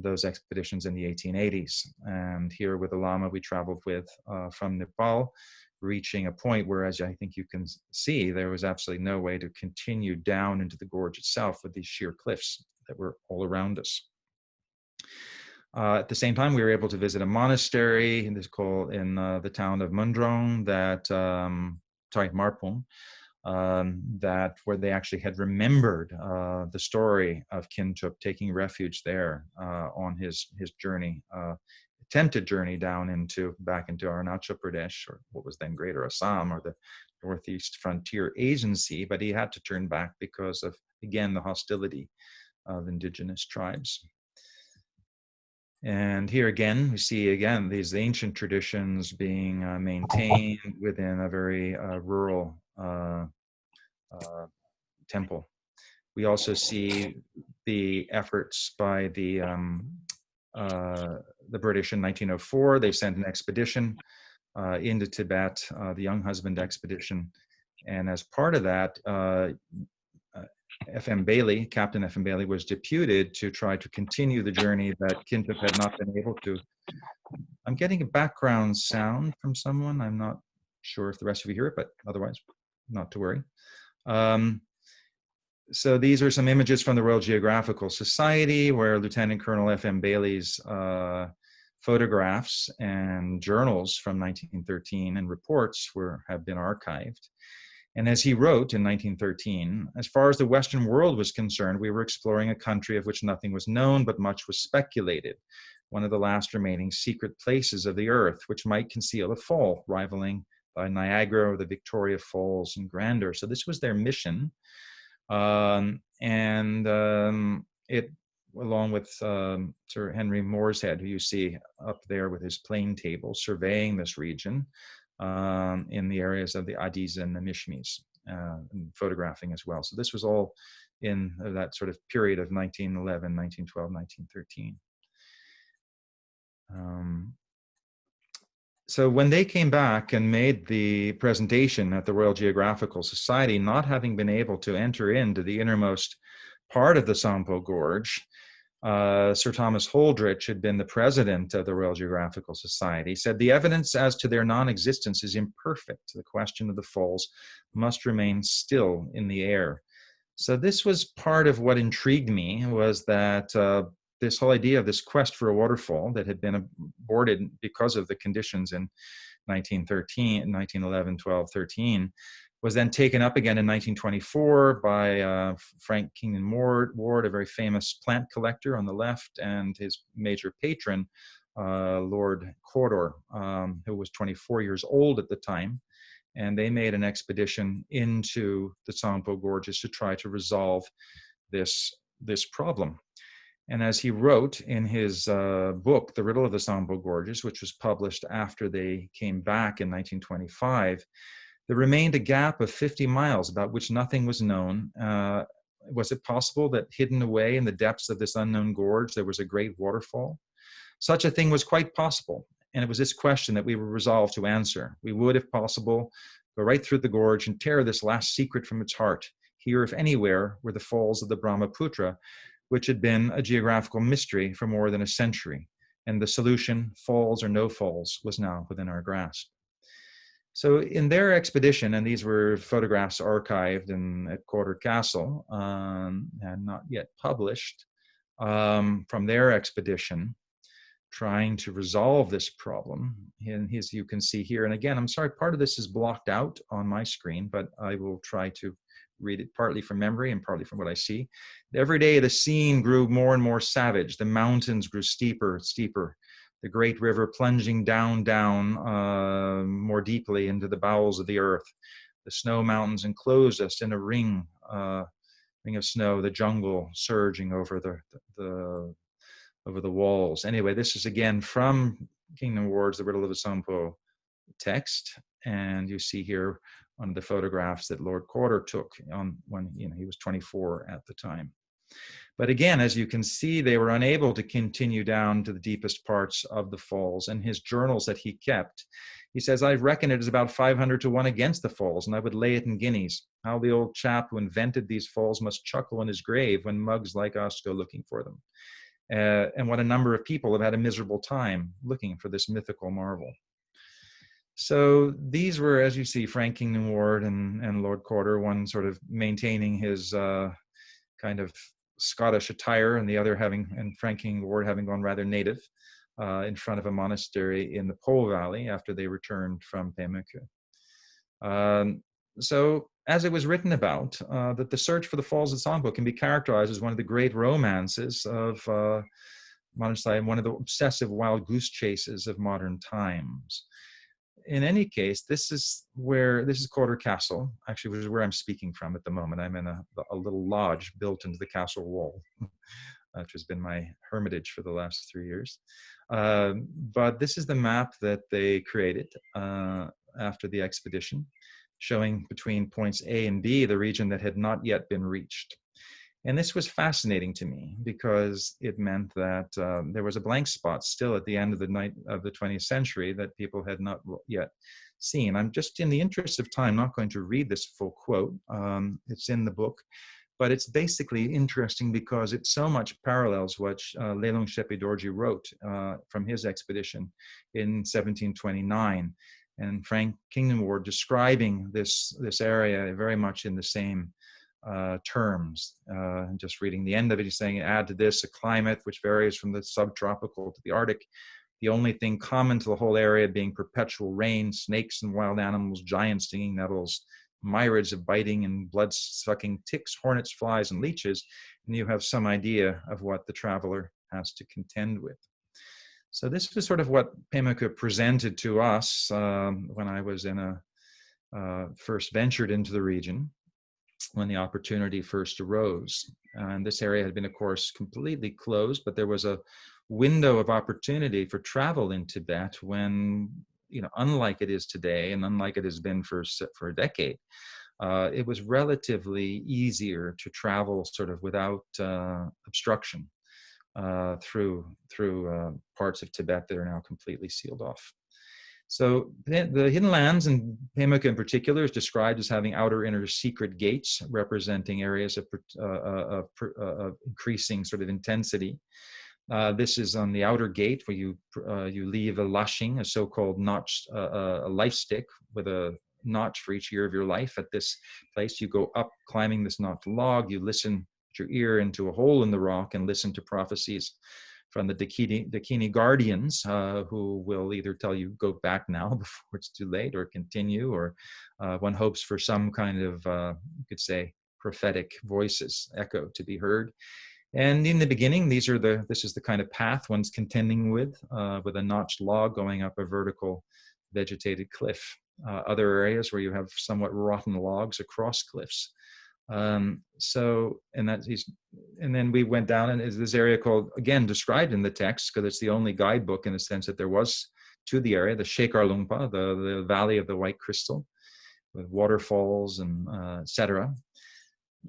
those expeditions in the 1880s. And here with the Lama we traveled with from Nepal, reaching a point where, as I think you can see, there was absolutely no way to continue down into the gorge itself with these sheer cliffs that were all around us. At the same time, we were able to visit a monastery in the town of Mundrong, Marpung, where they actually had remembered the story of Kintup taking refuge there on his journey, attempted journey back into Arunachal Pradesh, or what was then Greater Assam, or the Northeast Frontier Agency, but he had to turn back because of, again, the hostility of indigenous tribes. And here again, we see again these ancient traditions being maintained within a very rural temple. We also see the efforts by the British in 1904. They sent an expedition into Tibet, the Young Husband expedition, and as part of that, Captain F.M. Bailey was deputed to try to continue the journey that Kintup had not been able to. I'm getting a background sound from someone. I'm not sure if the rest of you hear it, but otherwise, not to worry. So these are some images from the Royal Geographical Society, where Lieutenant Colonel F.M. Bailey's photographs and journals from 1913 and reports have been archived. And as he wrote in 1913, as far as the Western world was concerned, we were exploring a country of which nothing was known, but much was speculated. One of the last remaining secret places of the earth, which might conceal a fall, rivaling by Niagara or the Victoria Falls in grandeur. So this was their mission. It, along with Sir Henry Morshead, who you see up there with his plane table, surveying this region, in the areas of the Adis and the Mishmis, and photographing as well. So this was all in that sort of period of 1911, 1912, 1913. So when they came back and made the presentation at the Royal Geographical Society, not having been able to enter into the innermost part of the Sangpo Gorge, Sir Thomas Holdrych had been the president of the Royal Geographical Society, said the evidence as to their non-existence is imperfect. The question of the falls must remain still in the air. So this was part of what intrigued me, was that this whole idea of this quest for a waterfall that had been aborted because of the conditions in 1911, 12, 13, was then taken up again in 1924 by Frank Kingdon Ward, a very famous plant collector on the left, and his major patron, Lord Cawdor, who was 24 years old at the time. And they made an expedition into the Tsangpo gorges to try to resolve this problem. And as he wrote in his book, The Riddle of the Sangpo Gorges, which was published after they came back in 1925, there remained a gap of 50 miles about which nothing was known. Was it possible that hidden away in the depths of this unknown gorge, there was a great waterfall? Such a thing was quite possible. And it was this question that we were resolved to answer. We would, if possible, go right through the gorge and tear this last secret from its heart. Here, if anywhere, were the falls of the Brahmaputra, which had been a geographical mystery for more than a century. And the solution, falls or no falls, was now within our grasp. So in their expedition, and these were photographs archived at Cawdor Castle, and not yet published, from their expedition, trying to resolve this problem. And as you can see here, and again, I'm sorry, part of this is blocked out on my screen, but I will try to read it partly from memory and partly from what I see. Every day the scene grew more and more savage. The mountains grew steeper, steeper. The great river plunging down, more deeply into the bowels of the earth. The snow mountains enclosed us in a ring of snow, the jungle surging over over the walls. Anyway, this is again from Kingdom Wards, The Riddle of the Sangpo text. And you see here one of the photographs that Lord Corder took on when he was 24 at the time. But again, as you can see, they were unable to continue down to the deepest parts of the falls. And his journals that he kept, he says, I reckon it is about 500 to 1 against the falls, and I would lay it in guineas. How the old chap who invented these falls must chuckle in his grave when mugs like us go looking for them. And what a number of people have had a miserable time looking for this mythical marvel. So these were, as you see, Frank Kingdom Ward and Lord Corder, one sort of maintaining his kind of Scottish attire, and the other and Frank Kingdom Ward having gone rather native in front of a monastery in the Po Valley after they returned from Pemukhu. So as it was written about, that the search for the Falls of Tsangpo can be characterized as one of the great romances of modern society, and one of the obsessive wild goose chases of modern times. In any case, this is Corder Castle, actually, which is where I'm speaking from at the moment. I'm in a little lodge built into the castle wall, which has been my hermitage for the last 3 years. But this is the map that they created after the expedition, showing between points A and B the region that had not yet been reached. And this was fascinating to me because it meant that there was a blank spot still at the end of the 20th century that people had not yet seen. I'm just, in the interest of time, not going to read this full quote. It's in the book, but it's basically interesting because it so much parallels what Lelong Shepe Dorji wrote from his expedition in 1729. And Frank Kingdom Ward describing this area very much in the same terms. Just reading the end of it, he's saying, add to this a climate which varies from the subtropical to the Arctic, the only thing common to the whole area being perpetual rain, snakes and wild animals, giant stinging nettles, myriads of biting and blood-sucking ticks, hornets, flies, and leeches, and you have some idea of what the traveler has to contend with. So this was sort of what Pemukhu presented to us when I was first ventured into the region, when the opportunity first arose. And this area had been, of course, completely closed, but there was a window of opportunity for travel in Tibet when, unlike it is today and unlike it has been for a decade, it was relatively easier to travel sort of without obstruction through parts of Tibet that are now completely sealed off. So the hidden lands, and Pemukhu in particular, is described as having outer inner secret gates representing areas of increasing sort of intensity. This is on the outer gate where you leave a lashing, a so-called notch, a life stick with a notch for each year of your life. At this place, you go up climbing this notched log, you listen your ear into a hole in the rock and listen to prophecies from the Dakini guardians, who will either tell you go back now before it's too late, or continue, or one hopes for some kind of, you could say, prophetic voices, echo to be heard. And in the beginning, this is the kind of path one's contending with a notched log going up a vertical vegetated cliff. Other areas where you have somewhat rotten logs across cliffs. And then we went down, and is this area called, again, described in the text because it's the only guidebook in the sense that there was to the area, the Shekar Lungpa, the Valley of the White Crystal, with waterfalls and etc.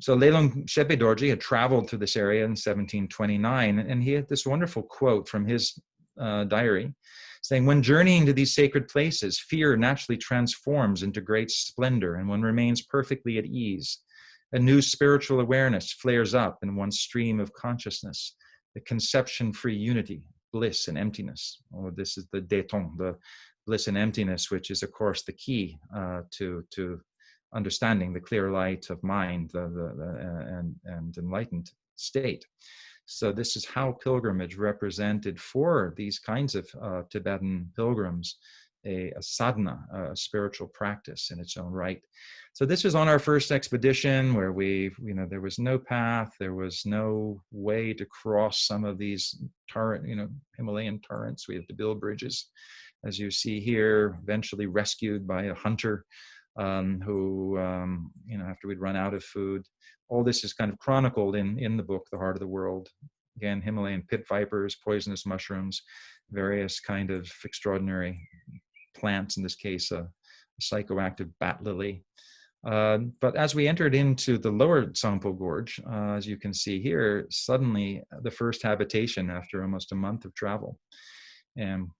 So Lelong Shepe Dorji had traveled through this area in 1729, and he had this wonderful quote from his diary saying, when journeying to these sacred places, fear naturally transforms into great splendor, and one remains perfectly at ease. A new spiritual awareness flares up in one's stream of consciousness, the conception-free unity, bliss and emptiness. Oh, this is the détente, the bliss and emptiness, which is, of course, the key to understanding, the clear light of mind, and enlightened state. So this is how pilgrimage represented for these kinds of Tibetan pilgrims a sadhana, a spiritual practice in its own right. So this was on our first expedition where there was no path, there was no way to cross some of these Himalayan torrents. We had to build bridges, as you see here, eventually rescued by a hunter who, after we'd run out of food. All this is kind of chronicled in the book, The Heart of the World. Again, Himalayan pit vipers, poisonous mushrooms, various kind of extraordinary plants, in this case, a psychoactive bat lily. But as we entered into the lower Tsangpo gorge, as you can see here, suddenly the first habitation after almost a month of travel, and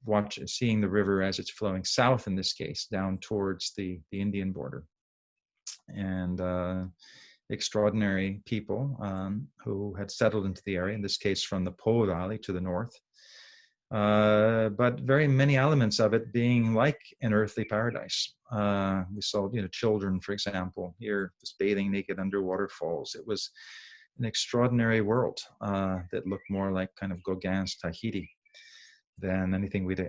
seeing the river as it's flowing south, in this case, down towards the Indian border. And extraordinary people who had settled into the area, in this case from the Po Valley to the north. But very many elements of it being like an earthly paradise. We saw, children, for example, here just bathing naked under waterfalls. It was an extraordinary world that looked more like kind of Gauguin's Tahiti than anything I'd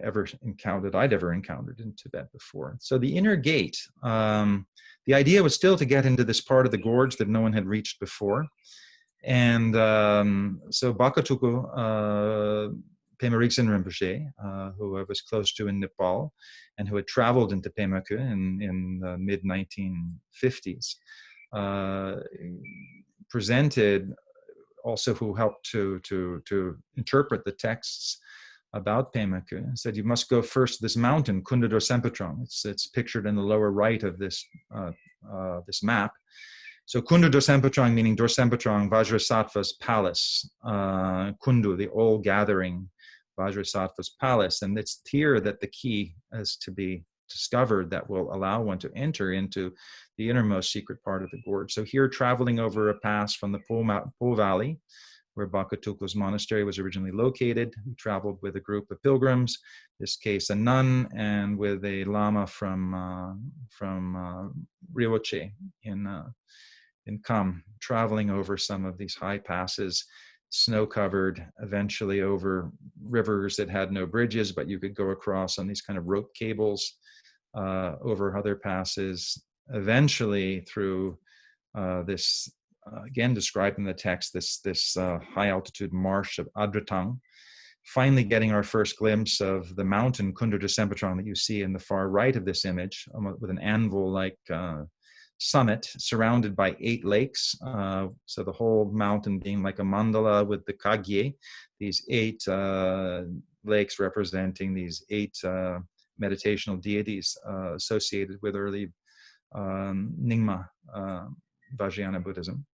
ever encountered in Tibet before. So the inner gate, the idea was still to get into this part of the gorge that no one had reached before. And so Bakatuku, Pema Rigsen Rinpoche, who I was close to in Nepal, and who had traveled into Pemaku in the mid-1950s, presented, also who helped to interpret the texts about Pemaku, and said, you must go first to this mountain, Kunda Dorsempetrong. It's pictured in the lower right of this map. So Kunda Dorsempetrong, meaning Dorsempetrong, Vajrasattva's palace, Kundu, the all gathering Vajrasattva's palace. And it's here that the key is to be discovered that will allow one to enter into the innermost secret part of the gorge. So here, traveling over a pass from the Po Valley, where Bakatuku's monastery was originally located, we traveled with a group of pilgrims, in this case a nun, and with a lama from Rinpoche in Kham, traveling over some of these high passes, snow-covered, eventually over rivers that had no bridges, but you could go across on these kind of rope cables over other passes, eventually through this, again described in the text, this high-altitude marsh of Adratang, finally getting our first glimpse of the mountain Kunda Dorsempetrong that you see in the far right of this image, with an anvil-like summit surrounded by 8 lakes. So the whole mountain being like a mandala with the kagye, these 8 lakes representing these 8 meditational deities associated with early Nyingma Vajrayana Buddhism.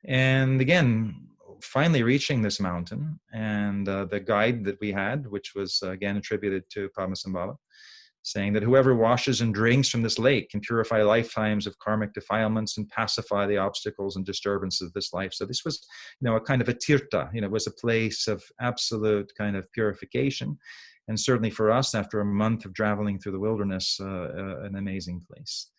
And again, finally reaching this mountain, and the guide that we had, which was again attributed to Padmasambhava, saying that whoever washes and drinks from this lake can purify lifetimes of karmic defilements and pacify the obstacles and disturbances of this life. So this was, a kind of a tirtha, it was a place of absolute kind of purification. And certainly for us, after a month of traveling through the wilderness, an amazing place.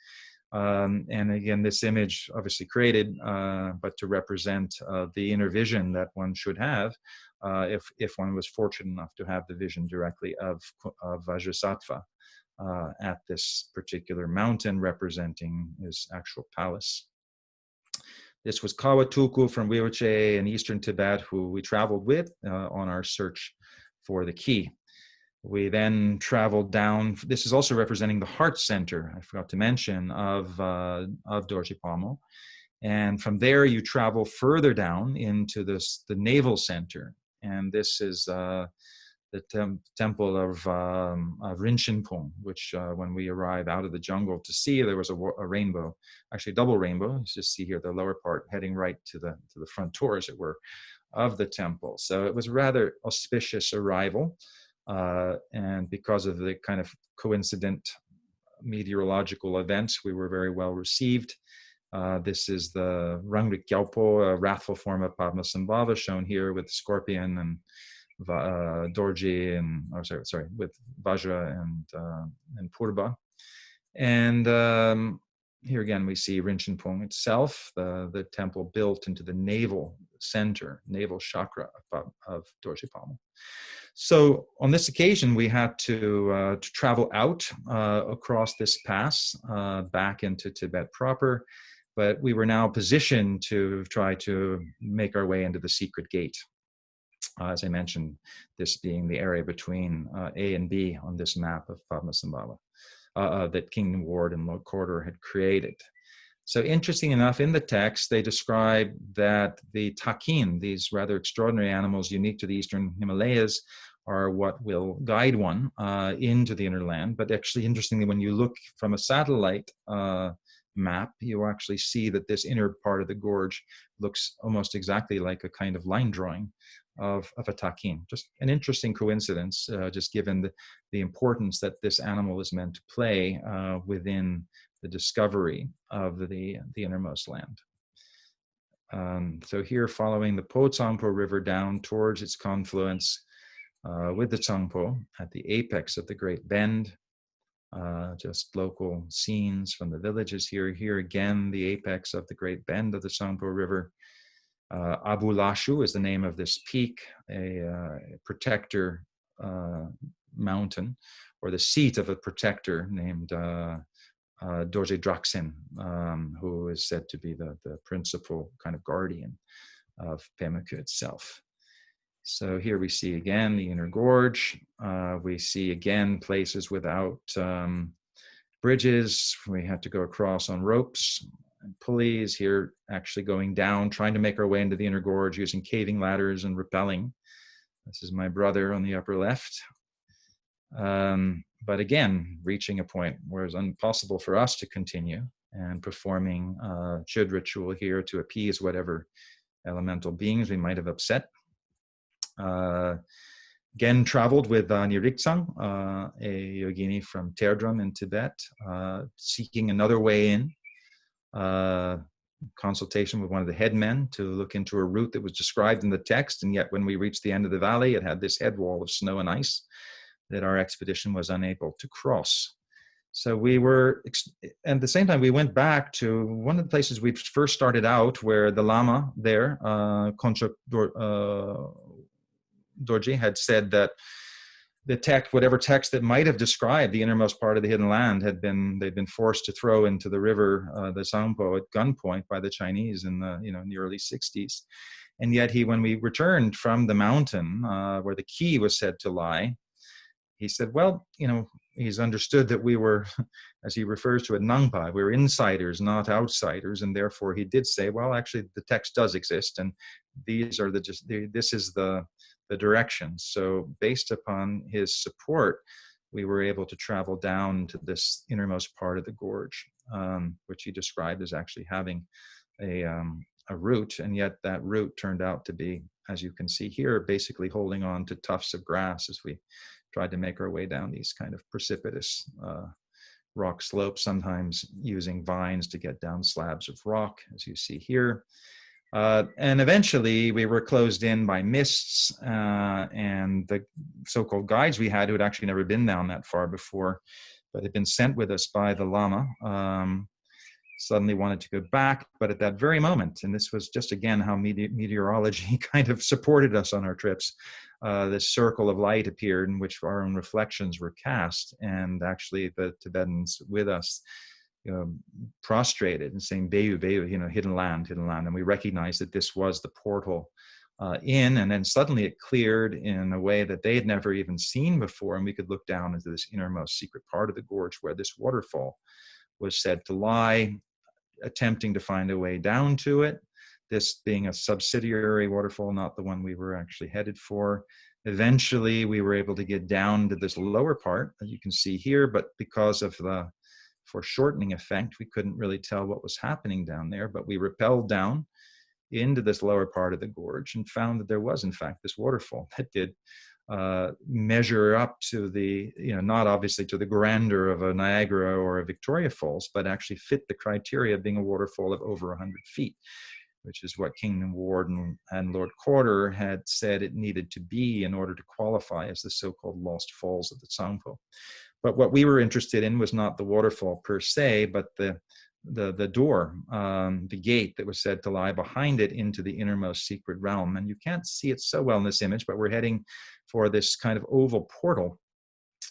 And again, this image obviously created, but to represent the inner vision that one should have if one was fortunate enough to have the vision directly of Vajrasattva at this particular mountain representing his actual palace. This was Kawatuku from Rinpoche in eastern Tibet, who we traveled with on our search for the key. We then traveled down. This is also representing the heart center, I forgot to mention, of Dorje Palmo. And from there, you travel further down into the navel center. And this is the temple of Rinpoche, which when we arrived out of the jungle to see, there was a rainbow, actually a double rainbow. You just see here the lower part heading right to the front door, as it were, of the temple. So it was a rather auspicious arrival. And because of the kind of coincident meteorological events, we were very well received. This is the Rangrik Gyalpo, a wrathful form of Padmasambhava, shown here with Scorpion and Dorje, and with Vajra and Purba. And here again, we see Rinpoche itself, the temple built into the navel center, navel chakra of Dorje Palmo. So on this occasion, we had to travel out across this pass back into Tibet proper, but we were now positioned to try to make our way into the secret gate. As I mentioned, this being the area between A and B on this map of Padmasambhava that King Ward and Lord Corder had created. So interesting enough, in the text, they describe that the takin, these rather extraordinary animals unique to the Eastern Himalayas, are what will guide one into the inner land. But actually, interestingly, when you look from a satellite map, you actually see that this inner part of the gorge looks almost exactly like a kind of line drawing of a takin. Just an interesting coincidence, just given the importance that this animal is meant to play within the discovery of the innermost land. So here, following the Tsangpo River down towards its confluence with the Tsangpo at the apex of the Great Bend, just local scenes from the villages here. Here again, the apex of the Great Bend of the Tsangpo River. Abu Lashu is the name of this peak, a protector mountain, or the seat of a protector named Dorje Draksen, who is said to be the principal kind of guardian of Pemukü itself. So here we see again the inner gorge. We see again places without bridges. We had to go across on ropes and pulleys. Here actually going down, trying to make our way into the inner gorge using caving ladders and rappelling. This is my brother on the upper left. But again, reaching a point where it's impossible for us to continue, and performing chud ritual here to appease whatever elemental beings we might have upset. Again, traveled with Niriktsang, a yogini from Terdrum in Tibet, seeking another way in. Consultation with one of the headmen to look into a route that was described in the text, and yet when we reached the end of the valley, it had this head wall of snow and ice that our expedition was unable to cross. So we were, at the same time, we went back to one of the places we first started out, where the Lama there, Konchak Dorje, had said that the text, whatever text that might have described the innermost part of the hidden land, they'd been forced to throw into the river, the Sangpo, at gunpoint by the Chinese in the early 60s. And yet when we returned from the mountain where the key was said to lie, he said, well, he's understood that we were, as he refers to it, Nangpa, we were insiders, not outsiders. And therefore he did say, well, actually the text does exist, and these are this is the direction. So based upon his support, we were able to travel down to this innermost part of the gorge, which he described as actually having a route. And yet that route turned out to be, as you can see here, basically holding on to tufts of grass as we tried to make our way down these kind of precipitous rock slopes, sometimes using vines to get down slabs of rock, as you see here. And eventually we were closed in by mists, and the so-called guides we had, who had actually never been down that far before, but had been sent with us by the Lama, suddenly wanted to go back. But at that very moment, and this was just again how meteorology kind of supported us on our trips, this circle of light appeared in which our own reflections were cast, and actually the Tibetans with us prostrated and saying Beyul, Beyul, hidden land, and we recognized that this was the portal in, and then suddenly it cleared in a way that they had never even seen before, and we could look down into this innermost secret part of the gorge where this waterfall was said to lie, attempting to find a way down to it, this being a subsidiary waterfall, not the one we were actually headed for. Eventually we were able to get down to this lower part that you can see here, but because of the foreshortening effect, we couldn't really tell what was happening down there. But we rappelled down into this lower part of the gorge and found that there was in fact this waterfall that did measure up to the, not obviously to the grandeur of a Niagara or a Victoria Falls, but actually fit the criteria of being a waterfall of over 100 feet, which is what King Ward and Lord Corder had said it needed to be in order to qualify as the so-called Lost Falls of the Tsangpo. But what we were interested in was not the waterfall per se, but the the door, the gate that was said to lie behind it into the innermost secret realm. And you can't see it so well in this image, but we're heading for this kind of oval portal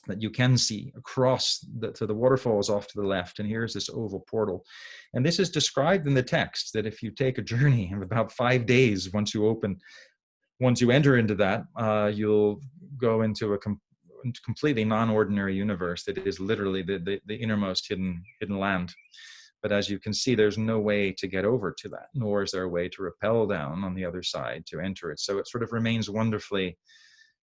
that you can see across to the waterfalls off to the left. And here's this oval portal. And this is described in the text, that if you take a journey of about 5 days, once you enter into that, you'll go into a completely non-ordinary universe that is literally the innermost hidden land. But as you can see, there's no way to get over to that, nor is there a way to rappel down on the other side to enter it. So it sort of remains wonderfully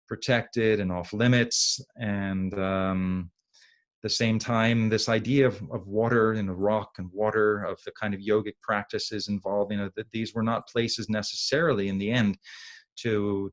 protected and off limits. And the same time, this idea of water and rock and water, of the kind of yogic practices involved, that these were not places necessarily in the end to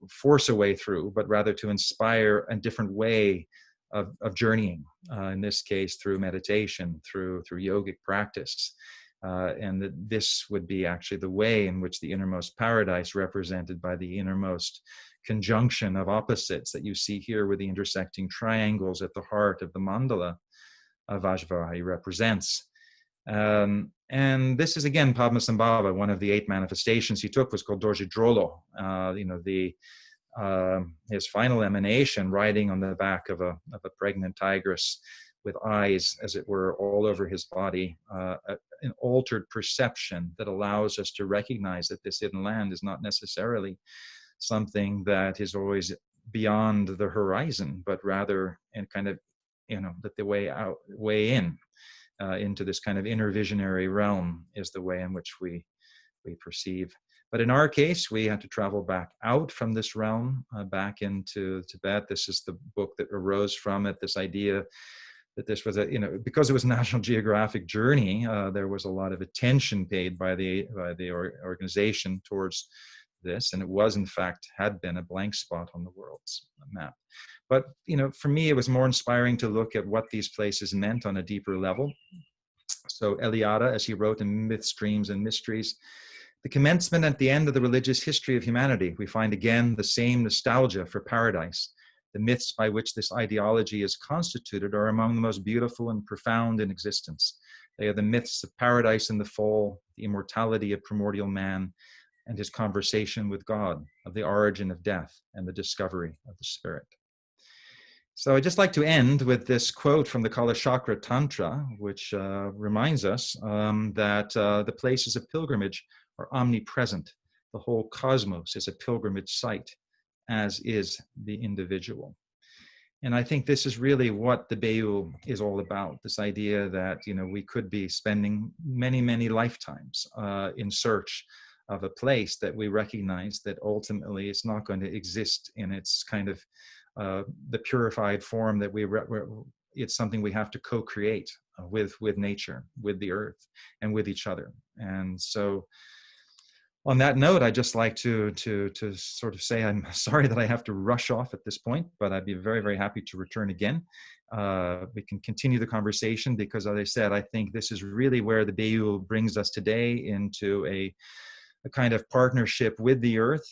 force a way through, but rather to inspire a different way of journeying, in this case through meditation, through yogic practice. And that this would be actually the way in which the innermost paradise, represented by the innermost conjunction of opposites that you see here with the intersecting triangles at the heart of the mandala of Vajrayahi, represents. And this is again Padmasambhava. One of the 8 manifestations he took was called Dorje Drolo. His final emanation, riding on the back of a pregnant tigress with eyes, as it were, all over his body, an altered perception that allows us to recognize that this hidden land is not necessarily something that is always beyond the horizon, but rather in kind of, that the way in into this kind of inner visionary realm is the way in which we perceive. But in our case, we had to travel back out from this realm, back into Tibet. This is the book that arose from it, this idea that this was because it was a National Geographic journey, there was a lot of attention paid by the organization towards this, and it was, in fact, had been a blank spot on the world's map. But, for me, it was more inspiring to look at what these places meant on a deeper level. So Eliade, as he wrote in Myths, Dreams, and Mysteries, the commencement and the end of the religious history of humanity, we find again the same nostalgia for paradise. The myths by which this ideology is constituted are among the most beautiful and profound in existence. They are the myths of paradise and the fall, the immortality of primordial man, and his conversation with God, of the origin of death and the discovery of the spirit. So I'd just like to end with this quote from the Kalachakra Tantra, which reminds us that the places of pilgrimage are omnipresent. The whole cosmos is a pilgrimage site, as is the individual. And I think this is really what the Beyul is all about, this idea that, we could be spending many, many lifetimes in search of a place that we recognize that ultimately it's not going to exist in its kind of the purified form that it's something we have to co-create with nature, with the earth, and with each other. And so on that note, I'd just like to sort of say I'm sorry that I have to rush off at this point, but I'd be very, very happy to return again. We can continue the conversation because, as I said, I think this is really where the Beyul brings us today into a kind of partnership with the earth,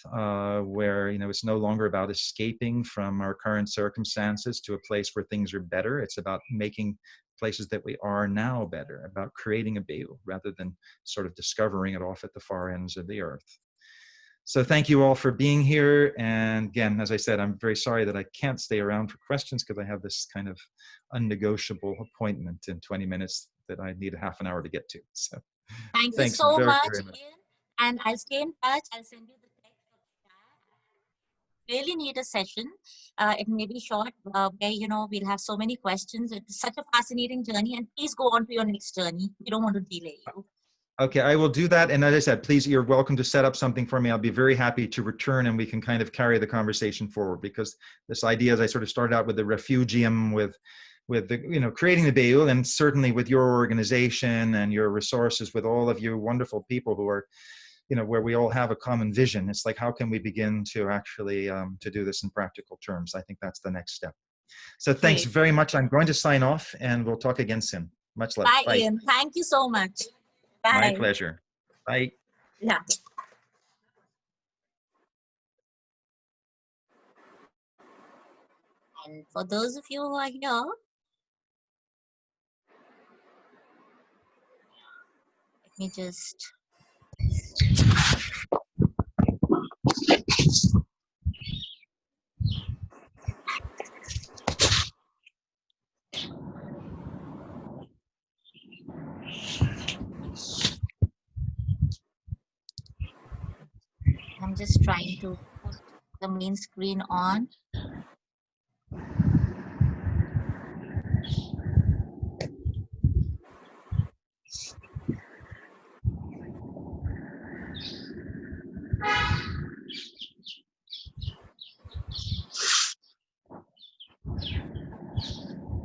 where it's no longer about escaping from our current circumstances to a place where things are better. It's about making places that we are now better, about creating a Beyul rather than sort of discovering it off at the far ends of the earth. So thank you all for being here. And again, as I said, I'm very sorry that I can't stay around for questions because I have this kind of unnegotiable appointment in 20 minutes that I need a half an hour to get to. So Thank you thanks so very, much, very much. Ian. And I'll stay in touch. I'll send you the text of the chat. Really need a session. It may be short, where we'll have so many questions. It's such a fascinating journey, and please go on to your next journey. We don't want to delay you. Okay, I will do that. And as I said, please, you're welcome to set up something for me. I'll be very happy to return, and we can kind of carry the conversation forward, because this idea, as I sort of started out with the refugium, with the, creating the Beyul, and certainly with your organization and your resources, with all of you wonderful people who are, where we all have a common vision. It's like, how can we begin to actually to do this in practical terms? I think that's the next step. So thanks very much. I'm going to sign off, and we'll talk again soon. Much love. Bye, Ian. Thank you so much. Bye. My pleasure. Bye. Yeah. And for those of you who are here, me just... I'm just trying to put the main screen on.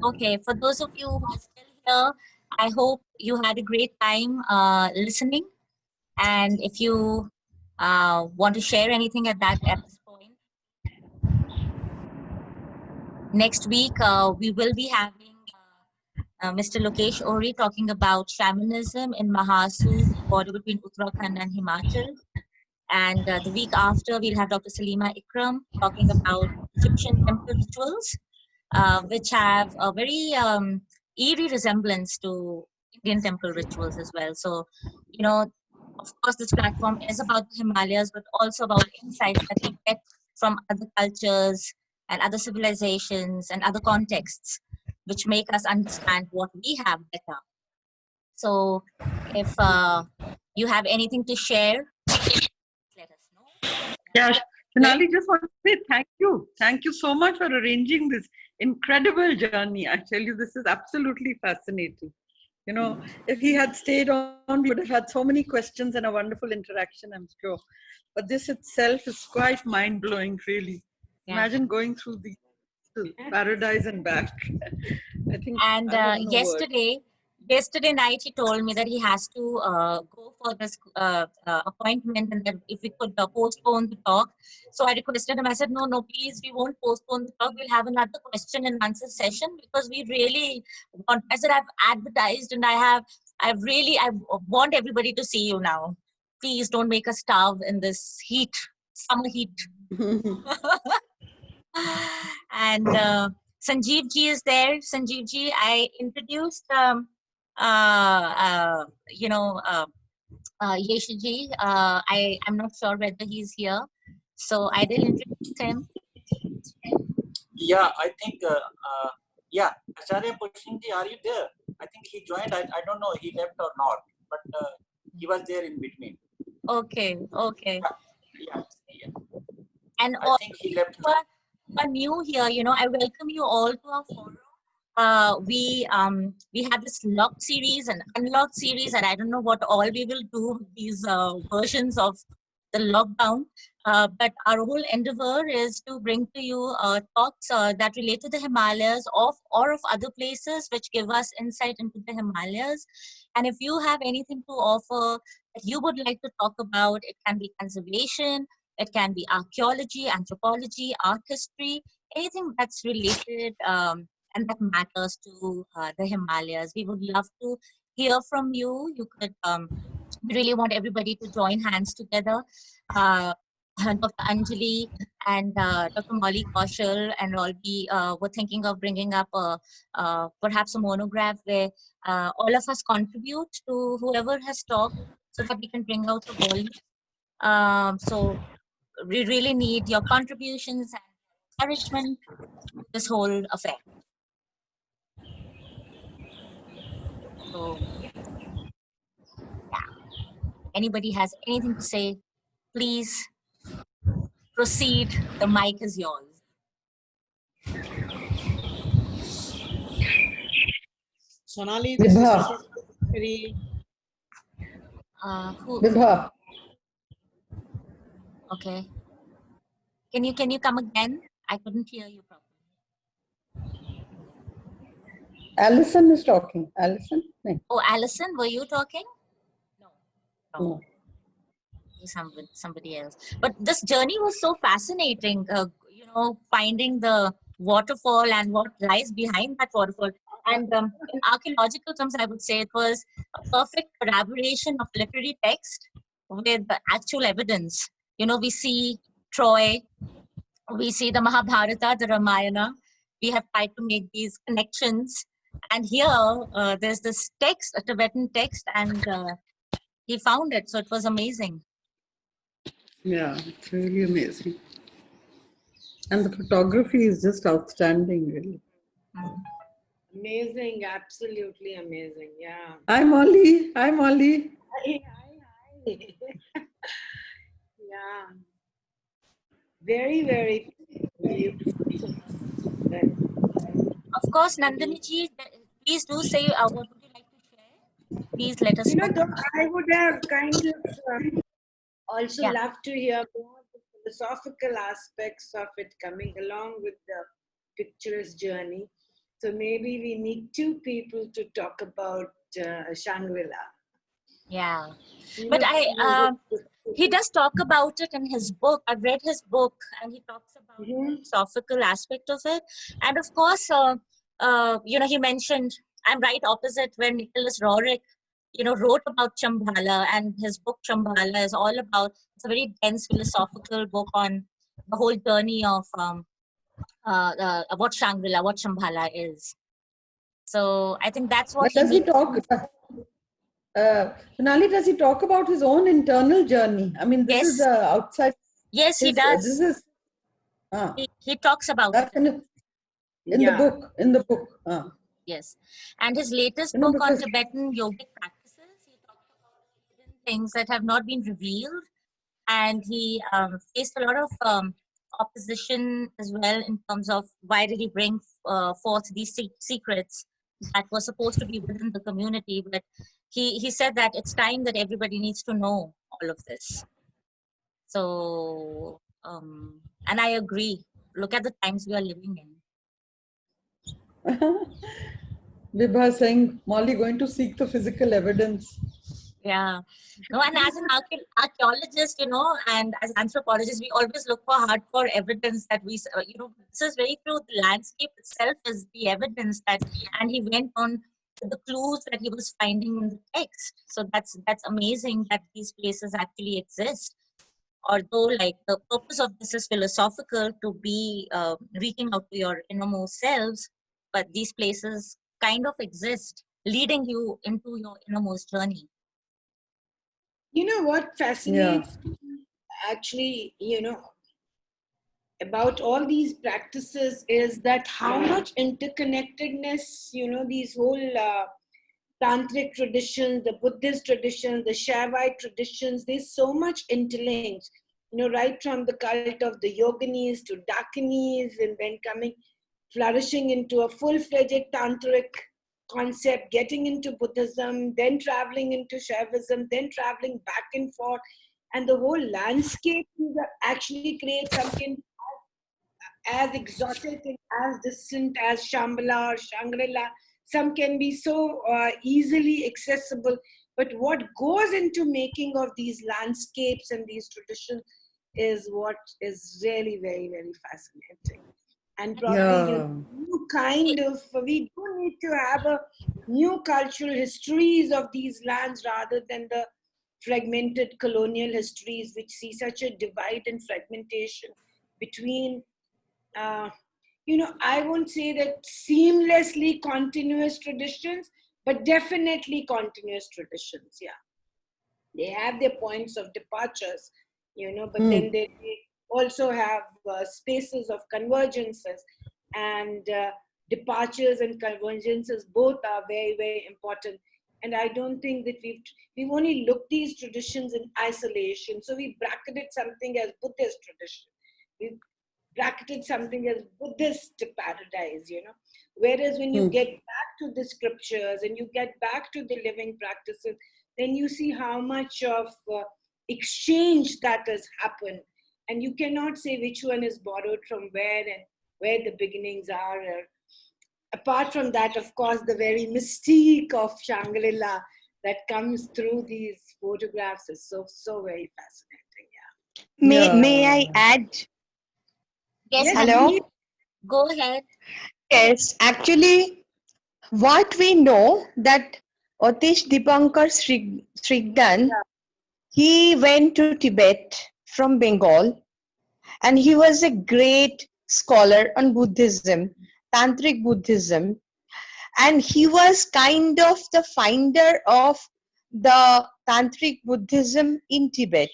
Okay, for those of you who are still here, I hope you had a great time listening. And if you want to share anything at this point, next week we will be having Mr. Lokesh Ori talking about shamanism in Mahasu, border between Uttarakhand and Himachal. And the week after, we'll have Dr. Salima Ikram talking about Egyptian temple rituals, which have a very eerie resemblance to Indian temple rituals as well. So, you know, of course, this platform is about the Himalayas, but also about insights that we get from other cultures and other civilizations and other contexts, which make us understand what we have better. So, if you have anything to share, let us know. Yeah, Sonali, just want to say thank you. Thank you so much for arranging this incredible journey. I tell you, this is absolutely fascinating. You know, if he had stayed on, we would have had so many questions and a wonderful interaction, I'm sure. But this itself is quite mind-blowing, really. Yeah. Imagine going through the paradise and back. I think. And yesterday night, he told me that he has to go for this appointment, and that if we could postpone the talk. So I requested him. I said, no, please, we won't postpone the talk. We'll have another question and answer session, because we really want. I said, I've advertised, and I want everybody to see you now. Please don't make us starve in this heat, summer heat. And Sanjeev ji is there. Sanjeev ji, I introduced, Yeshi ji. I'm not sure whether he's here, so I did introduce him. Yeah, I think, yeah, Acharya Pushin ji, are you there? I think he joined. I don't know he left or not, but he was there in between. Okay. Yeah. And I think he left. who are new here, I welcome you all to our forum. We have this locked series and unlocked series, and I don't know what all we will do with these versions of the lockdown. But our whole endeavor is to bring to you talks that relate to the Himalayas or of other places which give us insight into the Himalayas. And if you have anything to offer that you would like to talk about, it can be conservation, it can be archaeology, anthropology, art history, anything that's related and that matters to the Himalayas. We would love to hear from you. You could, we really want everybody to join hands together. Dr. Anjali and Dr. Molly Kaushal and all, we were thinking of bringing up perhaps a monograph where all of us contribute to whoever has talked, so that we can bring out a volume. So we really need your contributions and encouragement to this whole affair. So, yeah. Anybody has anything to say, please proceed. The mic is yours. Sonali, this Vibha. is very... Who? Vibha. Okay. Can you come again? I couldn't hear you properly. Alison is talking. Alison? No. Oh, Alison, were you talking? No. Somebody else. But this journey was so fascinating, finding the waterfall and what lies behind that waterfall. And in archaeological terms, I would say it was a perfect collaboration of literary text with the actual evidence. We see Troy, we see the Mahabharata, the Ramayana. We have tried to make these connections. And here, there's this text, a Tibetan text, and he found it. So it was amazing. Yeah, it's really amazing. And the photography is just outstanding, really. Amazing, absolutely amazing. Yeah. Hi, Molly. Hi, Molly. Hi, hi, hi. Yeah. Very, very beautiful. Of course, Nandini ji, please do say what would you like to share? Please let us You know, know. though, I would have kind of also Yeah. loved to hear more of the philosophical aspects of it coming along with the picturesque journey. So maybe we need two people to talk about Shangri-La. Yeah. You But know, he does talk about it in his book. I've read his book, and he talks about the philosophical aspect of it. And of course, he mentioned, I'm right opposite where Nicholas Roerich, wrote about Shambhala, and his book Shambhala is all about, it's a very dense philosophical book on the whole journey of what Shangri-La, what Shambhala is. So I think that's what But does he talk? Sonali, does he talk about his own internal journey? I mean, this is Yes. outside. Yes, he does. This is. He talks about That's it. in the book. In the book. Yes. And his latest book on Tibetan yogic practices, he talked about hidden things that have not been revealed. And he faced a lot of opposition as well in terms of why did he bring forth these secrets that were supposed to be within the community. But he said that it's time that everybody needs to know all of this. So, and I agree. Look at the times we are living in. Vibha saying, Molly going to seek the physical evidence. Yeah. No, and as an archaeologist, and as anthropologists, we always look for hardcore evidence that this is very true. The landscape itself is the evidence that, and he went on to the clues that he was finding in the text. So that's amazing that these places actually exist. Although, like, the purpose of this is philosophical, to be reaching out to your innermost selves, but these places kind of exist, leading you into your innermost journey. You know what fascinates me actually, about all these practices is that how much interconnectedness, these whole tantric traditions, the Buddhist traditions, the Shaivite traditions, there's so much interlinked, right from the cult of the yoginis to dakinis, and then flourishing into a full-fledged tantric concept, getting into Buddhism, then traveling into Shaivism, then traveling back and forth. And the whole landscape actually creates something as exotic and as distant as Shambhala or Shangri-La. Some can be so easily accessible, but what goes into making of these landscapes and these traditions is what is really very, very fascinating. And probably new kind of, we do need to have a new cultural histories of these lands rather than the fragmented colonial histories which see such a divide and fragmentation between I won't say that seamlessly continuous traditions, but definitely continuous traditions. Yeah, they have their points of departures, but then they also have spaces of convergences, and departures and convergences both are very, very important. And I don't think that we've only looked these traditions in isolation. So we bracketed something as Buddhist tradition. We bracketed something as Buddhist paradise, Whereas when you get back to the scriptures and you get back to the living practices, then you see how much of exchange that has happened. And you cannot say which one is borrowed from where and where the beginnings are. Apart from that, of course, the very mystique of Shangri-La that comes through these photographs is so very fascinating. May I add? Yes, Hello? Nandini, go ahead. Yes, actually, what we know that Otish Dipankar Srigdan, he went to Tibet from Bengal, and he was a great scholar on Buddhism, Tantric Buddhism, and he was kind of the finder of the Tantric Buddhism in Tibet,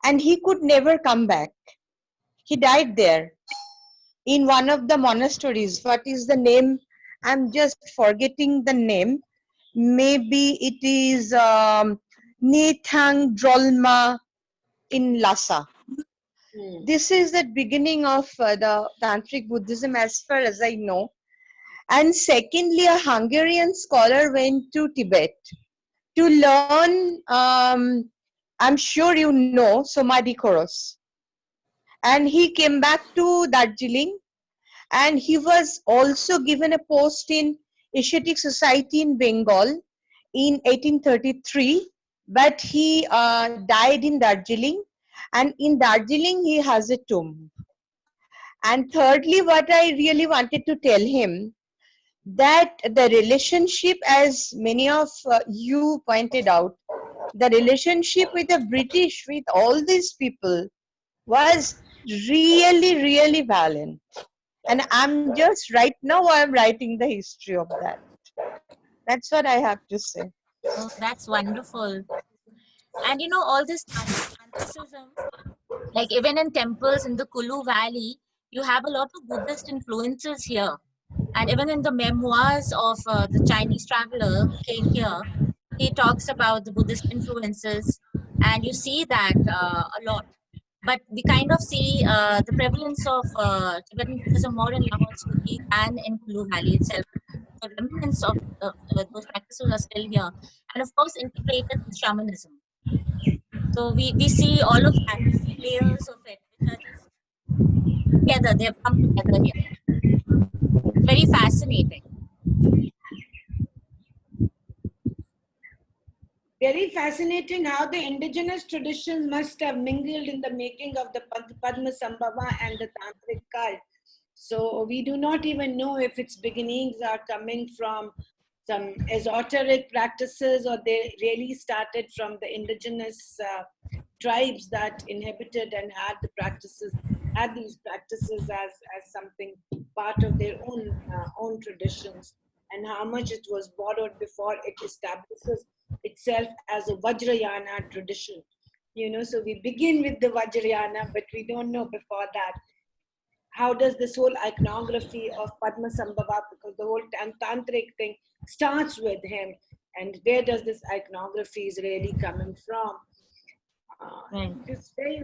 and he could never come back. He died there in one of the monasteries. What is the name? I'm just forgetting the name. Maybe it is Nethang Drolma in Lhasa. This is the beginning of the Tantric Buddhism as far as I know. And secondly, a Hungarian scholar went to Tibet to learn, I'm sure you know, Somadikoros. And he came back to Darjeeling, and he was also given a post in Asiatic Society in Bengal in 1833, but he died in Darjeeling, and in Darjeeling he has a tomb. And thirdly, what I really wanted to tell him, that the relationship, as many of you pointed out, the relationship with the British, with all these people, was really, really violent. And I'm just right now, I'm writing the history of that. That's what I have to say. Oh, that's wonderful. And you know, all this tantricism, like even in temples in the Kulu Valley, you have a lot of Buddhist influences here. And even in the memoirs of the Chinese traveler who came here, he talks about the Buddhist influences, and you see that a lot. But we kind of see the prevalence of Tibetan Buddhism more in Lahore Spiti than in Kulu Valley itself. The remnants of those practices are still here, and of course integrated with shamanism. So we see all of that layers of it, which are just together. They've come together here. Very fascinating. Very fascinating how the indigenous traditions must have mingled in the making of the Padma Sambhava and the Tantric cult. So we do not even know if its beginnings are coming from some esoteric practices, or they really started from the indigenous tribes that inhabited and had the practices, had these practices as something part of their own traditions, and how much it was borrowed before it establishes itself as a Vajrayana tradition. You know, so we begin with the Vajrayana, but we don't know before that how does this whole iconography of Padma Sambhava, because the whole tantric thing starts with him, and where does this iconography is really coming from? It's very,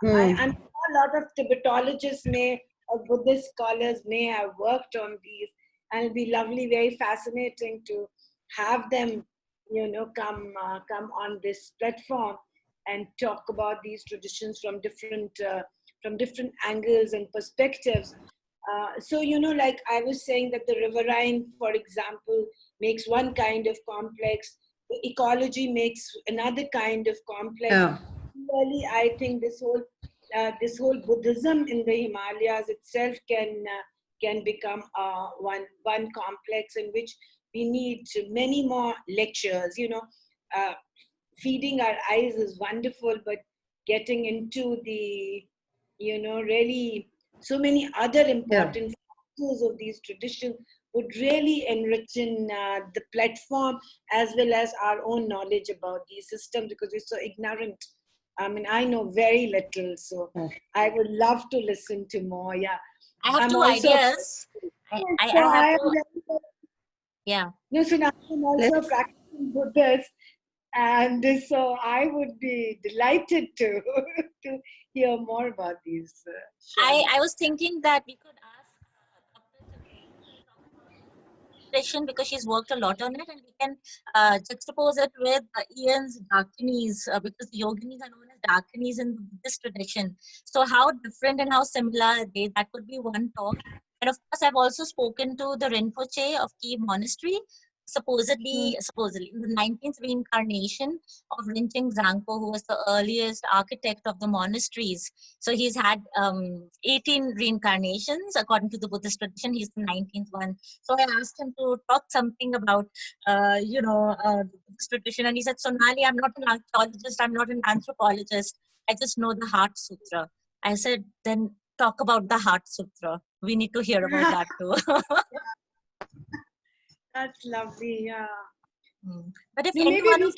I'm sure a lot of Tibetologists or Buddhist scholars may have worked on these, and it'll be lovely, very fascinating to have them, you know, come on this platform and talk about these traditions from different angles and perspectives. So, you know, like I was saying that the riverine, for example, makes one kind of complex, the ecology makes another kind of complex. Yeah. Really, I think this whole Buddhism in the Himalayas itself can become one complex in which we need many more lectures. You know, feeding our eyes is wonderful, but getting into the, you know, really so many other important factors of these traditions would really enrich in the platform, as well as our own knowledge about these systems, because we're so ignorant. I mean, I know very little, so I would love to listen to more. Yeah, I have I'm two also, ideas. I have two. Yeah. No, so now I'm also a practicing Buddhist, and so I would be delighted to to hear more about these. I was thinking that we could ask Dr. because she's worked a lot on it, and we can juxtapose it with Ian's Dakinis, because the yoginis are known as Dakinis in the Buddhist tradition. So how different and how similar are they? That could be one talk. And of course, I've also spoken to the Rinpoche of Kiev Monastery, supposedly in the 19th reincarnation of Rinpoche Tsangpo, who was the earliest architect of the monasteries. So he's had 18 reincarnations according to the Buddhist tradition. He's the 19th one. So I asked him to talk something about the Buddhist tradition, and he said, "Sonali, I'm not an archaeologist, I'm not an anthropologist, I just know the Heart Sutra." I said, "Then talk about the Heart Sutra. We need to hear about that too." That's lovely. Yeah. But if No, maybe anyone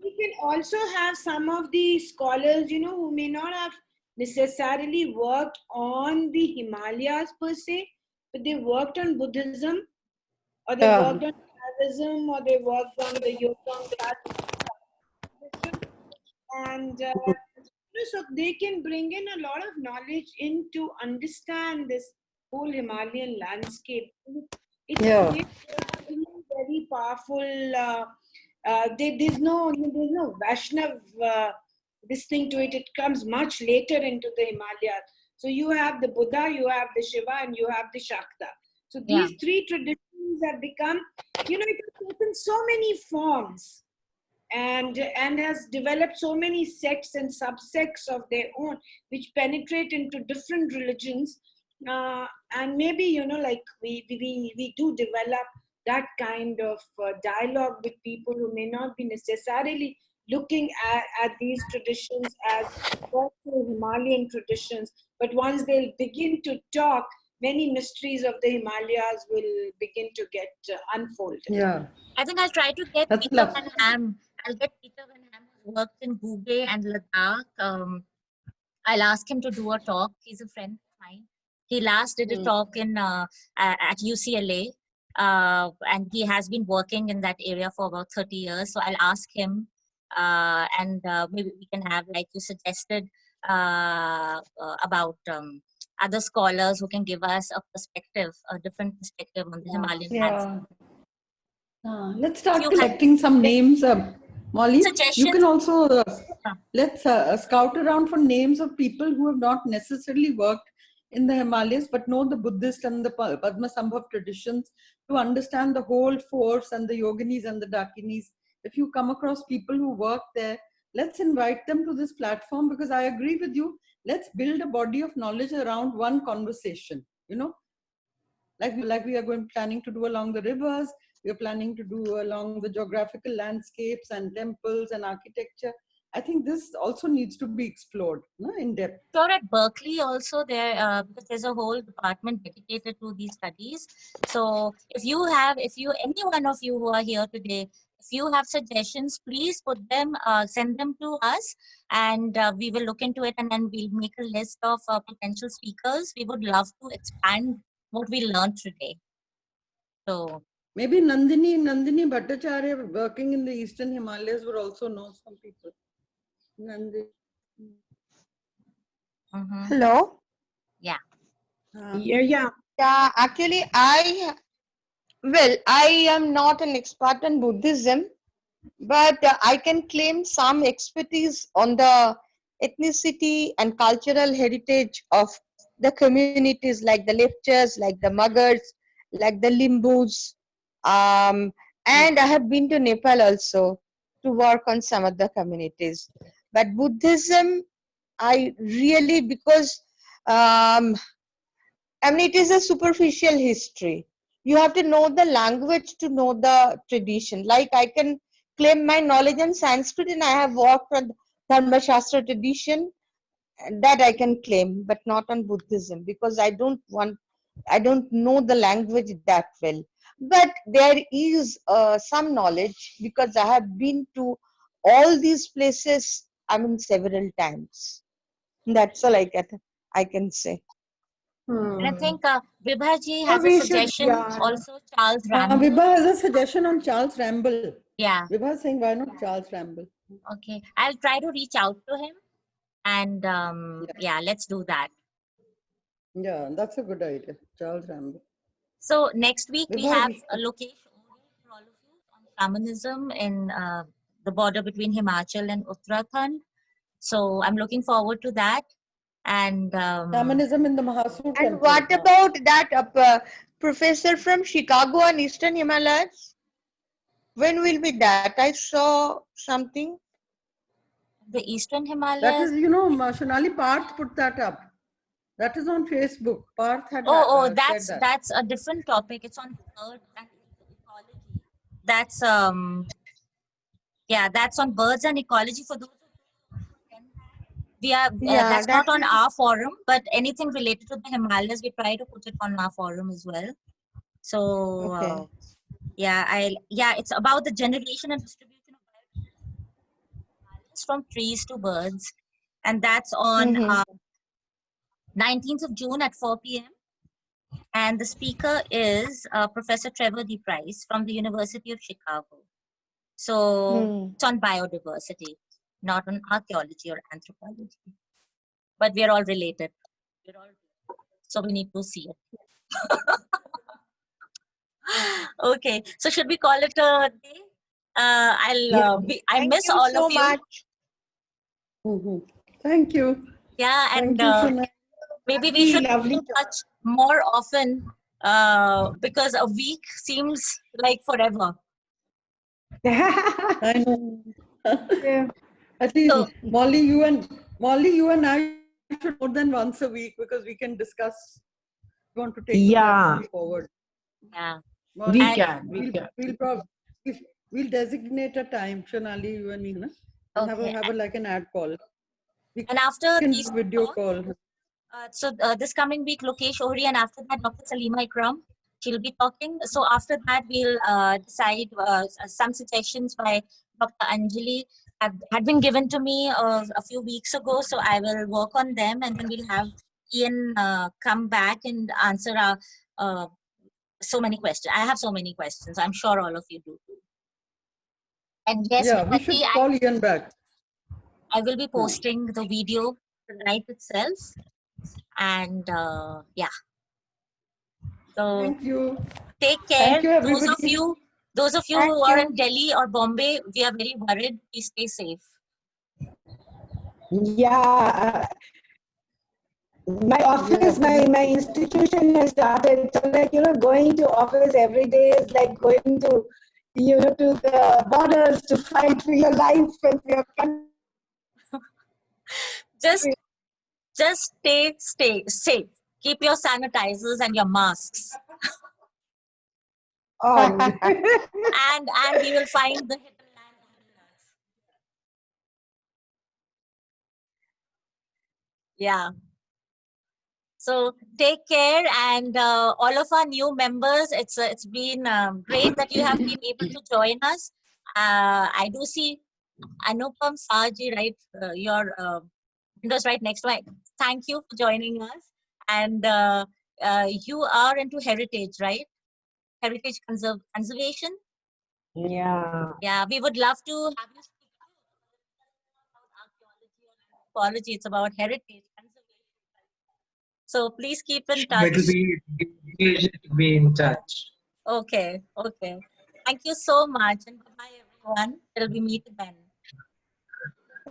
we can also have some of the scholars, who may not have necessarily worked on the Himalayas per se, but they worked on Buddhism, or they worked on Taoism, or they worked on the yoga tradition, and so they can bring in a lot of knowledge in to understand this whole Himalayan landscape. It's very powerful. There's no Vaishnav this thing to it. It comes much later into the Himalayas. So you have the Buddha, you have the Shiva, and you have the Shakta. So these three traditions have become, it has taken so many forms and has developed so many sects and subsects of their own, which penetrate into different religions. And maybe, like we do develop that kind of dialogue with people who may not be necessarily looking at these traditions as Himalayan traditions, but once they'll begin to talk, many mysteries of the Himalayas will begin to get unfolded. Yeah. I think I'll try to get That's Peter lovely. Van Ham. I'll get Peter Van Ham, who's worked in Hubei and Ladakh. I'll ask him to do a talk. He's a friend of mine. He last did a talk in at UCLA, and he has been working in that area for about 30 years. So I'll ask him, and maybe we can have, like you suggested, about other scholars who can give us a perspective, a different perspective on the Himalayan landscape. Let's start You collecting some names. Molly, you Suggestions? can also let's scout around for names of people who have not necessarily worked in the Himalayas but know the Buddhist and the Padmasambhav traditions to understand the whole force and the yoginis and the dakinis. If you come across people who work there, let's invite them to this platform, because I agree with you. Let's build a body of knowledge around one conversation, like we are planning to do along the rivers. We're planning to do along the geographical landscapes and temples and architecture. I think this also needs to be explored in depth. Sure, at Berkeley also there, because there's a whole department dedicated to these studies. So if any one of you who are here today, if you have suggestions, please put them, send them to us, and we will look into it, and then we'll make a list of potential speakers. We would love to expand what we learned today. So maybe Nandini Bhattacharya, working in the Eastern Himalayas, would also know some people. Nandini. Hello. Yeah. Yeah. Actually, I am not an expert on Buddhism, but I can claim some expertise on the ethnicity and cultural heritage of the communities, like the Lepchas, like the Muggars, like the Limbus. And I have been to Nepal also to work on some of the communities. But Buddhism, I really, because it is a superficial history. You have to know the language to know the tradition. Like I can claim my knowledge on Sanskrit, and I have worked on Dharma Shastra tradition, that I can claim, but not on Buddhism, because I don't know the language that well. But there is some knowledge, because I have been to all these places, several times. That's all I can say. And I think Vibhaji So has a we should, suggestion. yeah. Also, Charles Ramble. Vibha has a suggestion on Charles Ramble. Yeah. Vibha is saying, why not Charles Ramble? Okay. I'll try to reach out to him, and yeah, let's do that. Yeah, that's a good idea. Charles Ramble. So next week we Vibha, have a location for all of you on shamanism in the border between Himachal and Uttarakhand. So I'm looking forward to that. And shamanism in the Mahasur And temple. what about that professor from Chicago and Eastern Himalayas? When will be that? I saw something. the Eastern Himalayas. That is, Shonali Parth put that up. That is on Facebook. Parth had that's said that. that's a different topic. It's on birds and ecology. That's yeah, that's on birds and ecology. For those we are that's not on our forum, but anything related to the Himalayas, we try to put it on our forum as well. So Yeah, it's about the generation and distribution of biodiversity from trees to birds, and that's on Mhm. 19th of June at 4 p.m. And the speaker is Professor Trevor D. Price from the University of Chicago. So Hmm. it's on biodiversity, not on archaeology or anthropology. But we are all related. So we need to see it. Okay, so should we call it a day? I Thank miss you all of so you. much. Mhm. Thank you. Yeah, and Thank you, Sonali. maybe we should Lovely keep in touch more often because a week seems like forever. I know. Yeah. At least So Molly, you and I should more than once a week because we can discuss. We want to take the platform forward. yeah, Molly, We can. we'll designate a time, Shonali, you and me, na? And okay. have a like an ad call. We And after can these video talks, call. so this coming week, Lokesh Ohri, and after that, Dr. Salima Ikram, she'll be talking. So after that, we'll decide some suggestions by Dr. Anjali had been given to me a few weeks ago. So I will work on them, and then we'll have Ian come back and answer our so many questions. I have so many questions. I'm sure all of you do too. And yes, Yeah, we definitely, should call Ian back. I will be posting the video tonight itself. And yeah, so Thank you. take care. Thank you, everybody. Those of you Thank who are you. in Delhi or Bombay, we are very worried. Please stay safe. Yeah, my office, my institution has started. So like, going to office every day is like going to, to the borders to fight for your life and for your country. Just stay safe. Keep your sanitizers and your masks. On. And you will find the hidden land. Yeah. So take care, and all of our new members. It's been great that you have been able to join us. I do see Anupam Saji, right? Your windows right next to it. Thank you for joining us. And you are into heritage, right? Heritage conservation. Yeah. Yeah, we would love to have you speak about archaeology or anthropology. It's about heritage conservation. So please keep in touch. We'll be in touch. Okay. Thank you so much, and bye everyone. Till we meet again.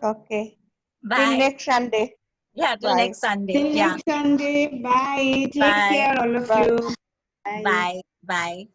Okay. Till Bye. next Sunday. Yeah, till Bye. next Sunday. Till Yeah. next Sunday. Bye. Take Bye. care, all of Bye. you. Bye. Bye.